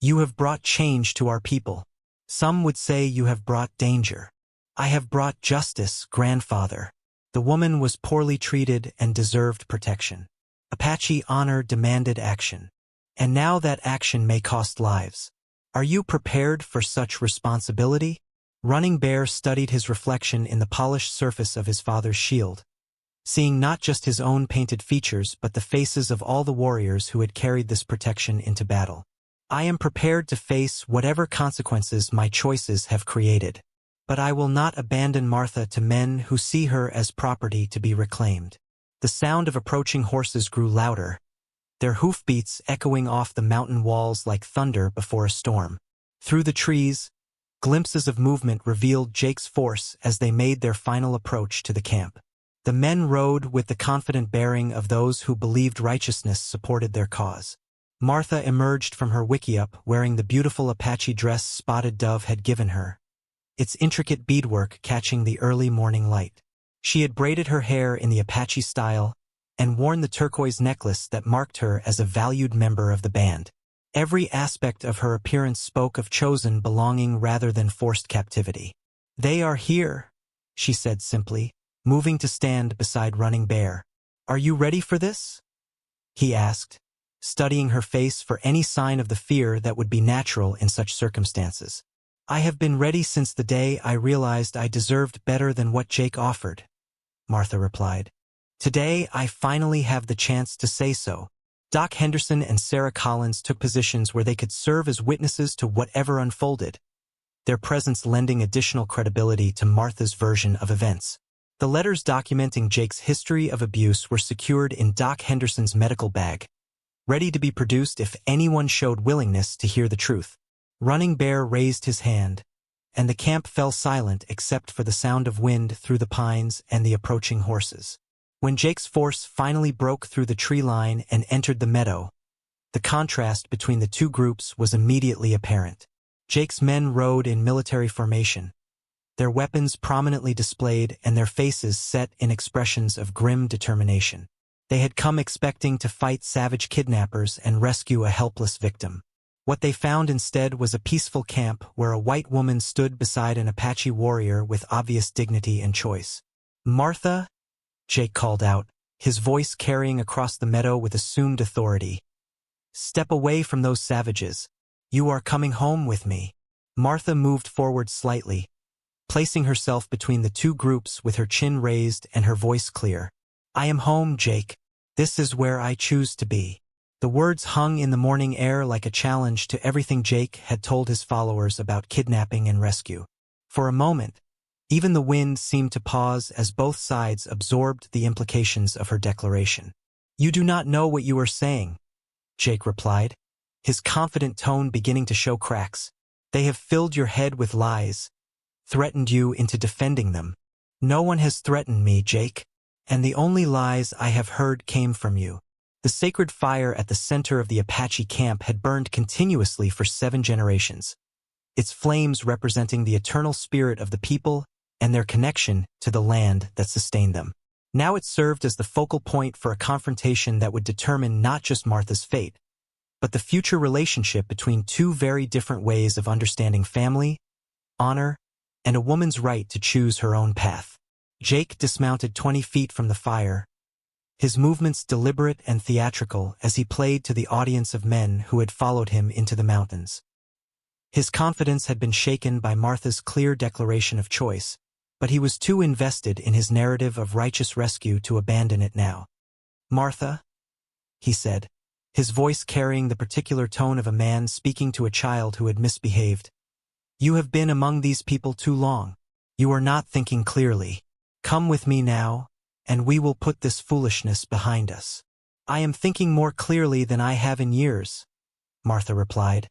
you have brought change to our people. Some would say you have brought danger. I have brought justice, grandfather. The woman was poorly treated and deserved protection. Apache honor demanded action. And now that action may cost lives. Are you prepared for such responsibility? Running Bear studied his reflection in the polished surface of his father's shield, seeing not just his own painted features but the faces of all the warriors who had carried this protection into battle. I am prepared to face whatever consequences my choices have created, but I will not abandon Martha to men who see her as property to be reclaimed. The sound of approaching horses grew louder, their hoofbeats echoing off the mountain walls like thunder before a storm. Through the trees, glimpses of movement revealed Jake's force as they made their final approach to the camp. The men rode with the confident bearing of those who believed righteousness supported their cause. Martha emerged from her wickiup wearing the beautiful Apache dress Spotted Dove had given her, its intricate beadwork catching the early morning light. She had braided her hair in the Apache style and worn the turquoise necklace that marked her as a valued member of the band. Every aspect of her appearance spoke of chosen belonging rather than forced captivity. They are here, she said simply, moving to stand beside Running Bear. Are you ready for this? He asked, studying her face for any sign of the fear that would be natural in such circumstances. I have been ready since the day I realized I deserved better than what Jake offered, Martha replied. Today I finally have the chance to say so. Doc Henderson and Sarah Collins took positions where they could serve as witnesses to whatever unfolded, their presence lending additional credibility to Martha's version of events. The letters documenting Jake's history of abuse were secured in Doc Henderson's medical bag, ready to be produced if anyone showed willingness to hear the truth. Running Bear raised his hand, and the camp fell silent except for the sound of wind through the pines and the approaching horses. When Jake's force finally broke through the tree line and entered the meadow, the contrast between the two groups was immediately apparent. Jake's men rode in military formation, their weapons prominently displayed and their faces set in expressions of grim determination. They had come expecting to fight savage kidnappers and rescue a helpless victim. What they found instead was a peaceful camp where a white woman stood beside an Apache warrior with obvious dignity and choice. "Martha?" Jake called out, his voice carrying across the meadow with assumed authority. "Step away from those savages. You are coming home with me." Martha moved forward slightly, placing herself between the two groups with her chin raised and her voice clear. "I am home, Jake. This is where I choose to be." The words hung in the morning air like a challenge to everything Jake had told his followers about kidnapping and rescue. For a moment, even the wind seemed to pause as both sides absorbed the implications of her declaration. "You do not know what you are saying," Jake replied, his confident tone beginning to show cracks. "They have filled your head with lies, threatened you into defending them." "No one has threatened me, Jake, and the only lies I have heard came from you." The sacred fire at the center of the Apache camp had burned continuously for 7 generations, its flames representing the eternal spirit of the people and their connection to the land that sustained them. Now it served as the focal point for a confrontation that would determine not just Martha's fate, but the future relationship between two very different ways of understanding family, honor, and a woman's right to choose her own path. Jake dismounted 20 feet from the fire, his movements deliberate and theatrical as he played to the audience of men who had followed him into the mountains. His confidence had been shaken by Martha's clear declaration of choice, but he was too invested in his narrative of righteous rescue to abandon it now. "Martha," he said, his voice carrying the particular tone of a man speaking to a child who had misbehaved. "You have been among these people too long. You are not thinking clearly. Come with me now, and we will put this foolishness behind us." "I am thinking more clearly than I have in years," Martha replied,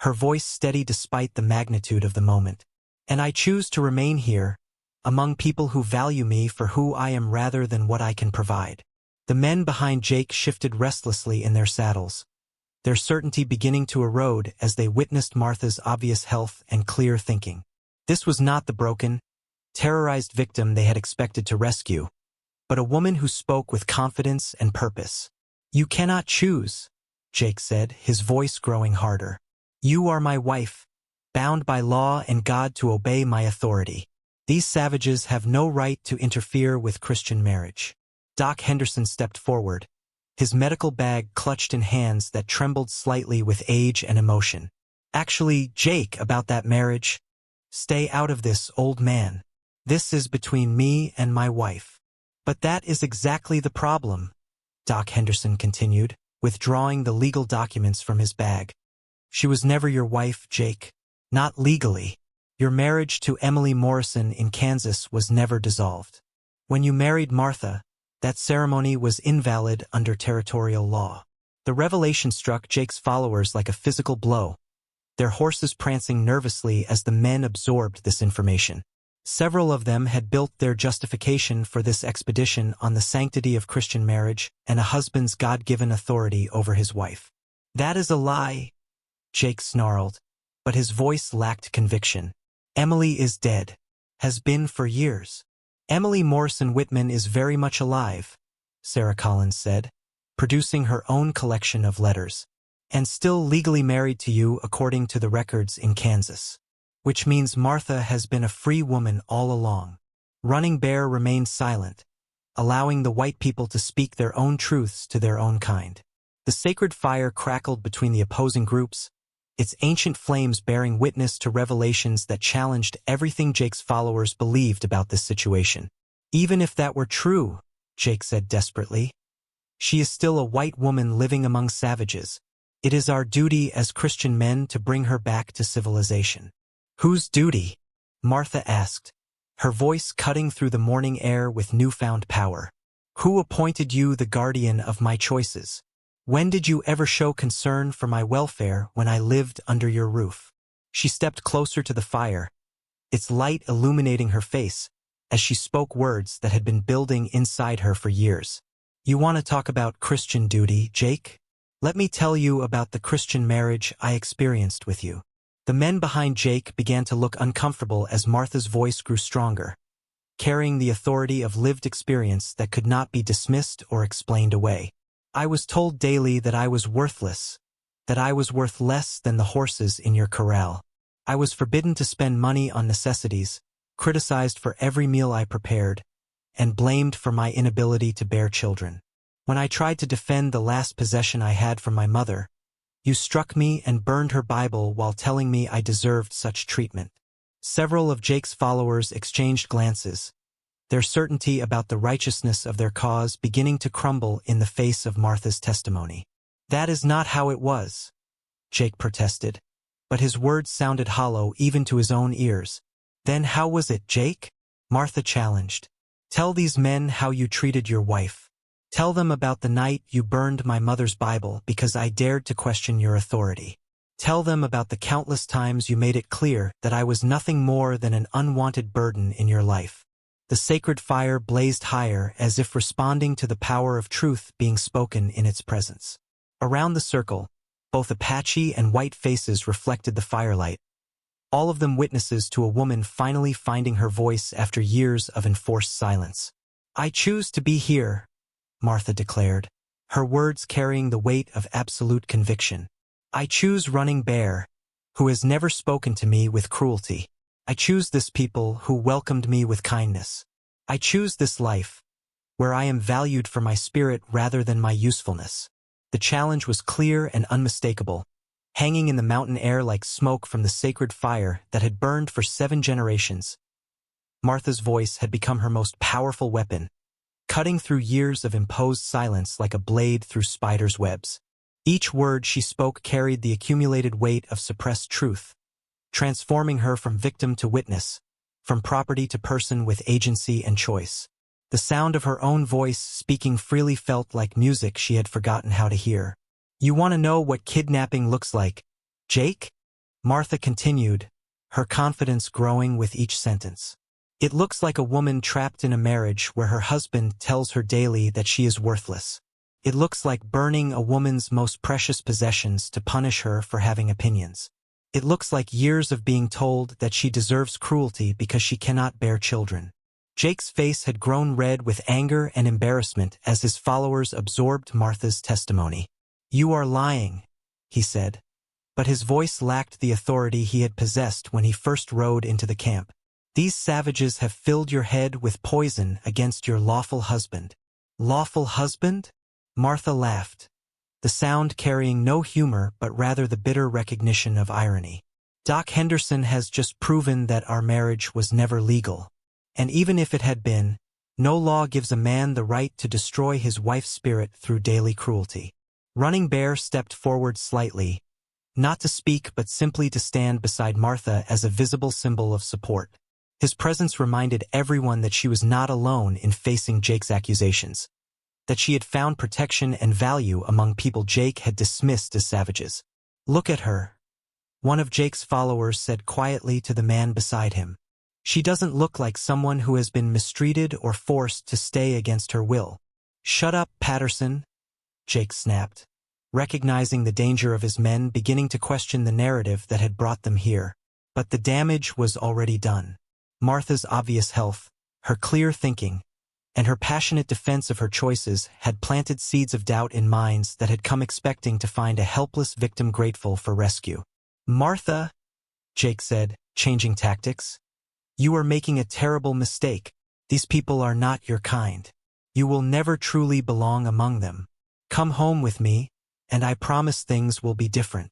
her voice steady despite the magnitude of the moment. "And I choose to remain here, among people who value me for who I am rather than what I can provide." The men behind Jake shifted restlessly in their saddles, their certainty beginning to erode as they witnessed Martha's obvious health and clear thinking. This was not the broken, terrorized victim they had expected to rescue, but a woman who spoke with confidence and purpose. "You cannot choose," Jake said, his voice growing harder. "You are my wife, bound by law and God to obey my authority. These savages have no right to interfere with Christian marriage." Doc Henderson stepped forward, his medical bag clutched in hands that trembled slightly with age and emotion. "Actually, Jake, about that marriage, stay out of this, old man. This is between me and my wife." "But that is exactly the problem," Doc Henderson continued, withdrawing the legal documents from his bag. "She was never your wife, Jake. Not legally. Your marriage to Emily Morrison in Kansas was never dissolved. When you married Martha, that ceremony was invalid under territorial law." The revelation struck Jake's followers like a physical blow, their horses prancing nervously as the men absorbed this information. Several of them had built their justification for this expedition on the sanctity of Christian marriage and a husband's God-given authority over his wife. "That is a lie," Jake snarled, but his voice lacked conviction. "Emily is dead. Has been for years." "Emily Morrison Whitman is very much alive," Sarah Collins said, producing her own collection of letters, "and still legally married to you according to the records in Kansas. Which means Martha has been a free woman all along." Running Bear remained silent, allowing the white people to speak their own truths to their own kind. The sacred fire crackled between the opposing groups, its ancient flames bearing witness to revelations that challenged everything Jake's followers believed about this situation. "Even if that were true," Jake said desperately, "she is still a white woman living among savages. It is our duty as Christian men to bring her back to civilization." "Whose duty?" Martha asked, her voice cutting through the morning air with newfound power. "Who appointed you the guardian of my choices? When did you ever show concern for my welfare when I lived under your roof?" She stepped closer to the fire, its light illuminating her face, as she spoke words that had been building inside her for years. "You want to talk about Christian duty, Jake? Let me tell you about the Christian marriage I experienced with you." The men behind Jake began to look uncomfortable as Martha's voice grew stronger, carrying the authority of lived experience that could not be dismissed or explained away. I was told daily that I was worthless, that I was worth less than the horses in your corral. I was forbidden to spend money on necessities, criticized for every meal I prepared, and blamed for my inability to bear children. When I tried to defend the last possession I had from my mother, you struck me and burned her Bible while telling me I deserved such treatment. Several of Jake's followers exchanged glances, their certainty about the righteousness of their cause beginning to crumble in the face of Martha's testimony. That is not how it was, Jake protested, but his words sounded hollow even to his own ears. Then how was it, Jake? Martha challenged. Tell these men how you treated your wife. Tell them about the night you burned my mother's Bible because I dared to question your authority. Tell them about the countless times you made it clear that I was nothing more than an unwanted burden in your life. The sacred fire blazed higher as if responding to the power of truth being spoken in its presence. Around the circle, both Apache and white faces reflected the firelight, all of them witnesses to a woman finally finding her voice after years of enforced silence. I choose to be here, Martha declared, her words carrying the weight of absolute conviction. I choose Running Bear, who has never spoken to me with cruelty. I choose this people who welcomed me with kindness. I choose this life, where I am valued for my spirit rather than my usefulness. The challenge was clear and unmistakable, hanging in the mountain air like smoke from the sacred fire that had burned for 7 generations. Martha's voice had become her most powerful weapon, cutting through years of imposed silence like a blade through spiders' webs. Each word she spoke carried the accumulated weight of suppressed truth, transforming her from victim to witness, from property to person with agency and choice. The sound of her own voice speaking freely felt like music she had forgotten how to hear. You want to know what kidnapping looks like, Jake? Martha continued, her confidence growing with each sentence. It looks like a woman trapped in a marriage where her husband tells her daily that she is worthless. It looks like burning a woman's most precious possessions to punish her for having opinions. It looks like years of being told that she deserves cruelty because she cannot bear children. Jake's face had grown red with anger and embarrassment as his followers absorbed Martha's testimony. You are lying, he said, but his voice lacked the authority he had possessed when he first rode into the camp. These savages have filled your head with poison against your lawful husband. Lawful husband? Martha laughed, the sound carrying no humor but rather the bitter recognition of irony. Doc Henderson has just proven that our marriage was never legal. And even if it had been, no law gives a man the right to destroy his wife's spirit through daily cruelty. Running Bear stepped forward slightly, not to speak but simply to stand beside Martha as a visible symbol of support. His presence reminded everyone that she was not alone in facing Jake's accusations, that she had found protection and value among people Jake had dismissed as savages. Look at her, one of Jake's followers said quietly to the man beside him. She doesn't look like someone who has been mistreated or forced to stay against her will. Shut up, Patterson, Jake snapped, recognizing the danger of his men beginning to question the narrative that had brought them here. But the damage was already done. Martha's obvious health, her clear thinking, and her passionate defense of her choices had planted seeds of doubt in minds that had come expecting to find a helpless victim grateful for rescue. Martha, Jake said, changing tactics. You are making a terrible mistake. These people are not your kind. You will never truly belong among them. Come home with me, and I promise things will be different.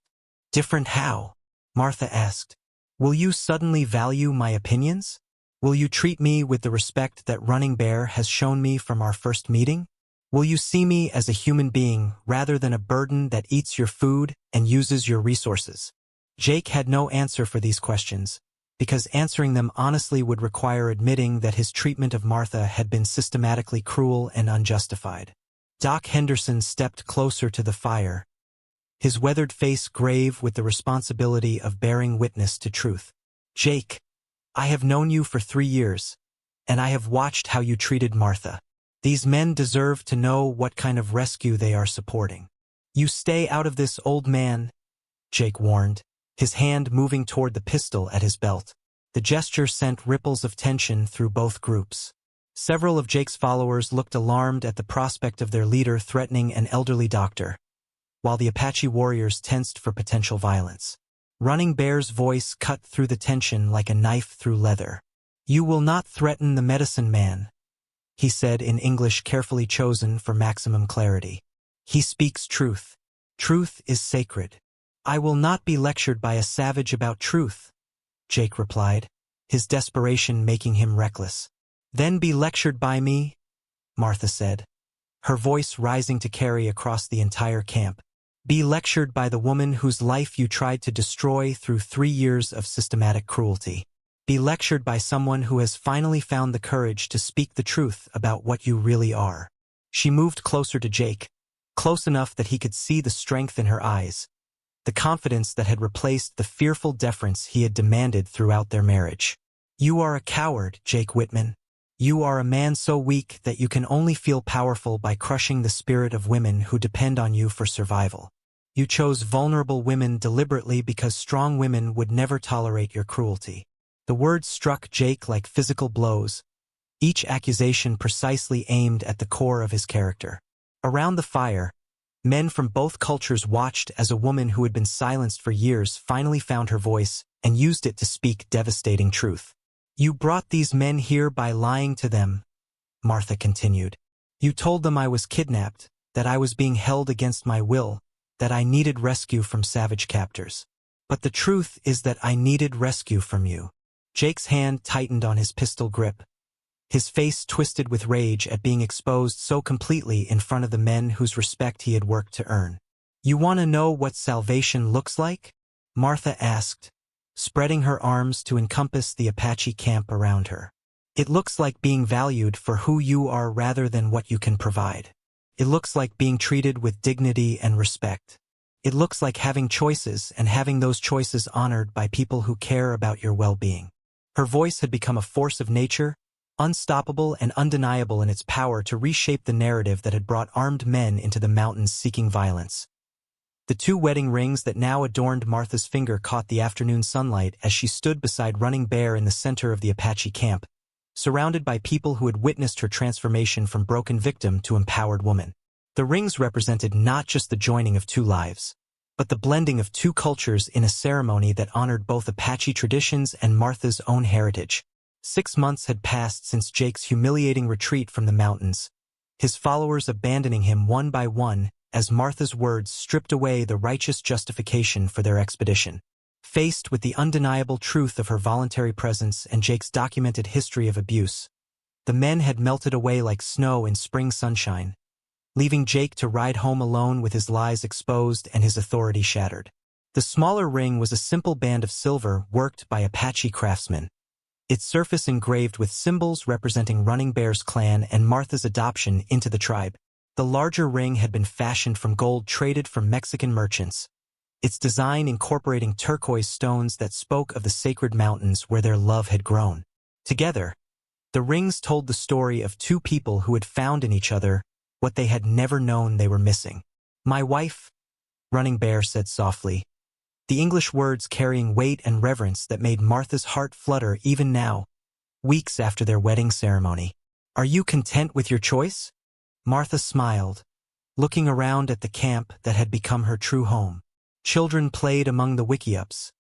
Different how? Martha asked. Will you suddenly value my opinions? Will you treat me with the respect that Running Bear has shown me from our first meeting? Will you see me as a human being rather than a burden that eats your food and uses your resources? Jake had no answer for these questions, because answering them honestly would require admitting that his treatment of Martha had been systematically cruel and unjustified. Doc Henderson stepped closer to the fire, his weathered face grave with the responsibility of bearing witness to truth. Jake, I have known you for 3 years, and I have watched how you treated Martha. These men deserve to know what kind of rescue they are supporting. You stay out of this, old man, Jake warned, his hand moving toward the pistol at his belt. The gesture sent ripples of tension through both groups. Several of Jake's followers looked alarmed at the prospect of their leader threatening an elderly doctor, while the Apache warriors tensed for potential violence. Running Bear's voice cut through the tension like a knife through leather. "You will not threaten the medicine man," he said in English carefully chosen for maximum clarity. "He speaks truth. Truth is sacred." "I will not be lectured by a savage about truth," Jake replied, his desperation making him reckless. "Then be lectured by me," Martha said, her voice rising to carry across the entire camp. "Be lectured by the woman whose life you tried to destroy through 3 years of systematic cruelty. Be lectured by someone who has finally found the courage to speak the truth about what you really are." She moved closer to Jake, close enough that he could see the strength in her eyes, the confidence that had replaced the fearful deference he had demanded throughout their marriage. "You are a coward, Jake Whitman. You are a man so weak that you can only feel powerful by crushing the spirit of women who depend on you for survival. You chose vulnerable women deliberately because strong women would never tolerate your cruelty." The words struck Jake like physical blows, each accusation precisely aimed at the core of his character. Around the fire, men from both cultures watched as a woman who had been silenced for years finally found her voice and used it to speak devastating truth. "You brought these men here by lying to them," Martha continued. "You told them I was kidnapped, that I was being held against my will, that I needed rescue from savage captors. But the truth is that I needed rescue from you." Jake's hand tightened on his pistol grip, his face twisted with rage at being exposed so completely in front of the men whose respect he had worked to earn. "You want to know what salvation looks like?" Martha asked, spreading her arms to encompass the Apache camp around her. "It looks like being valued for who you are rather than what you can provide. It looks like being treated with dignity and respect. It looks like having choices and having those choices honored by people who care about your well-being." Her voice had become a force of nature, unstoppable and undeniable in its power to reshape the narrative that had brought armed men into the mountains seeking violence. The 2 wedding rings that now adorned Martha's finger caught the afternoon sunlight as she stood beside Running Bear in the center of the Apache camp, surrounded by people who had witnessed her transformation from broken victim to empowered woman. The rings represented not just the joining of 2 lives, but the blending of 2 cultures in a ceremony that honored both Apache traditions and Martha's own heritage. 6 months had passed since Jake's humiliating retreat from the mountains, his followers abandoning him one by one as Martha's words stripped away the righteous justification for their expedition. Faced with the undeniable truth of her voluntary presence and Jake's documented history of abuse, the men had melted away like snow in spring sunshine, leaving Jake to ride home alone with his lies exposed and his authority shattered. The smaller ring was a simple band of silver worked by Apache craftsmen, its surface engraved with symbols representing Running Bear's clan and Martha's adoption into the tribe. The larger ring had been fashioned from gold traded from Mexican merchants, its design incorporating turquoise stones that spoke of the sacred mountains where their love had grown. Together, the rings told the story of 2 people who had found in each other what they had never known they were missing. "My wife," Running Bear said softly, the English words carrying weight and reverence that made Martha's heart flutter even now, weeks after their wedding ceremony. "Are you content with your choice?" Martha smiled, looking around at the camp that had become her true home. Children played among the wickiups,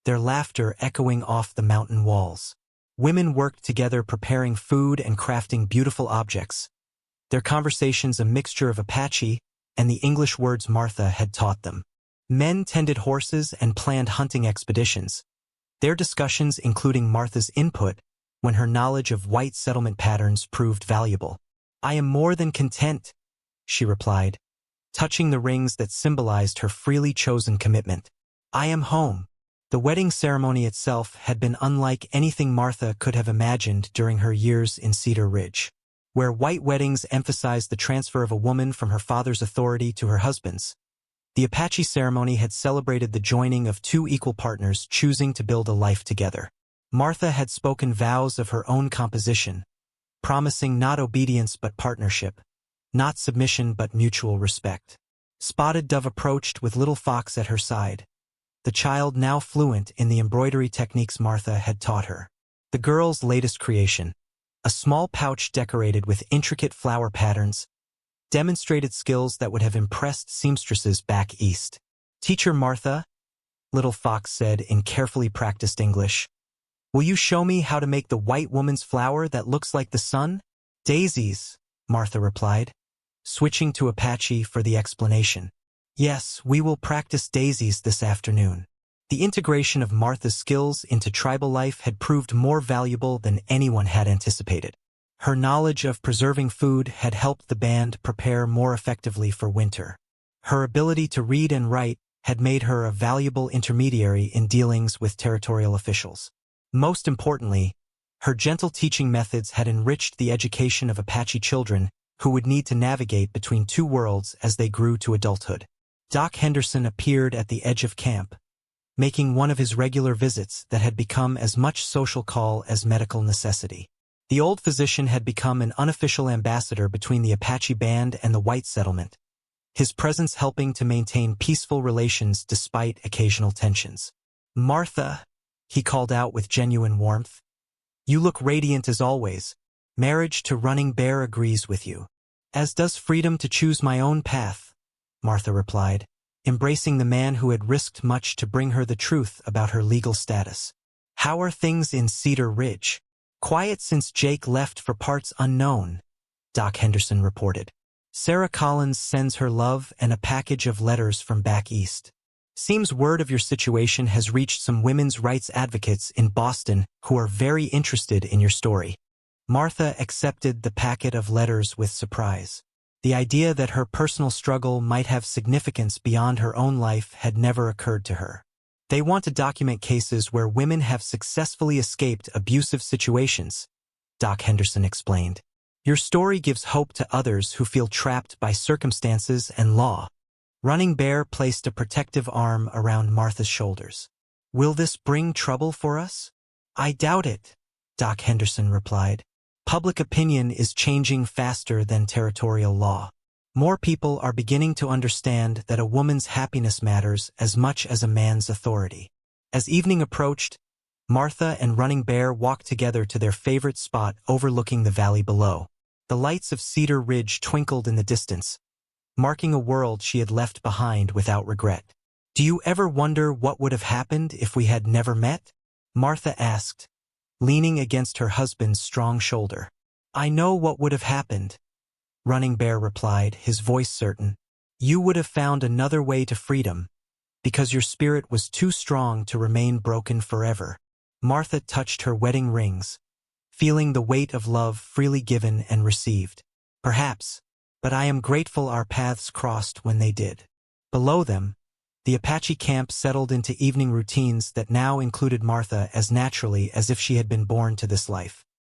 their laughter echoing off the mountain walls. Women worked together preparing food and crafting beautiful objects, their conversations a mixture of Apache and the English words Martha had taught them. Men tended horses and planned hunting expeditions, their discussions including Martha's input when her knowledge of white settlement patterns proved valuable. "I am more than content," she replied, touching the rings that symbolized her freely chosen commitment. "I am home." The wedding ceremony itself had been unlike anything Martha could have imagined during her years in Cedar Ridge, where white weddings emphasized the transfer of a woman from her father's authority to her husband's. The Apache ceremony had celebrated the joining of 2 equal partners choosing to build a life together. Martha had spoken vows of her own composition, promising not obedience but partnership, not submission but mutual respect. Spotted Dove approached with Little Fox at her side, the child now fluent in the embroidery techniques Martha had taught her. The girl's latest creation, a small pouch decorated with intricate flower patterns, demonstrated skills that would have impressed seamstresses back east. "Teacher Martha," Little Fox said in carefully practiced English, "will you show me how to make the white woman's flower that looks like the sun?" "Daisies," Martha replied, switching to Apache for the explanation. "Yes, we will practice daisies this afternoon." The integration of Martha's skills into tribal life had proved more valuable than anyone had anticipated. Her knowledge of preserving food had helped the band prepare more effectively for winter. Her ability to read and write had made her a valuable intermediary in dealings with territorial officials. Most importantly, her gentle teaching methods had enriched the education of Apache children who would need to navigate between two worlds as they grew to adulthood. Doc Henderson appeared at the edge of camp, making one of his regular visits that had become as much social call as medical necessity. The old physician had become an unofficial ambassador between the Apache band and the white settlement, his presence helping to maintain peaceful relations despite occasional tensions. "Martha," he called out with genuine warmth, "you look radiant as always. Marriage to Running Bear agrees with you." "As does freedom to choose my own path," Martha replied, embracing the man who had risked much to bring her the truth about her legal status. "How are things in Cedar Ridge?" "Quiet since Jake left for parts unknown," Doc Henderson reported. "Sarah Collins sends her love and a package of letters from back east. Seems word of your situation has reached some women's rights advocates in Boston who are very interested in your story." Martha accepted the packet of letters with surprise. The idea that her personal struggle might have significance beyond her own life had never occurred to her. "They want to document cases where women have successfully escaped abusive situations," Doc Henderson explained. "Your story gives hope to others who feel trapped by circumstances and law." Running Bear placed a protective arm around Martha's shoulders. "Will this bring trouble for us?" "I doubt it," Doc Henderson replied. "Public opinion is changing faster than territorial law. More people are beginning to understand that a woman's happiness matters as much as a man's authority." As evening approached, Martha and Running Bear walked together to their favorite spot overlooking the valley below. The lights of Cedar Ridge twinkled in the distance, marking a world she had left behind without regret. "Do you ever wonder what would have happened if we had never met?" Martha asked, leaning against her husband's strong shoulder. "I know what would have happened," Running Bear replied, his voice certain. "You would have found another way to freedom, because your spirit was too strong to remain broken forever." Martha touched her wedding rings, feeling the weight of love freely given and received. "Perhaps, but I am grateful our paths crossed when they did." Below them, the Apache camp settled into evening routines that now included Martha as naturally as if she had been born to this life.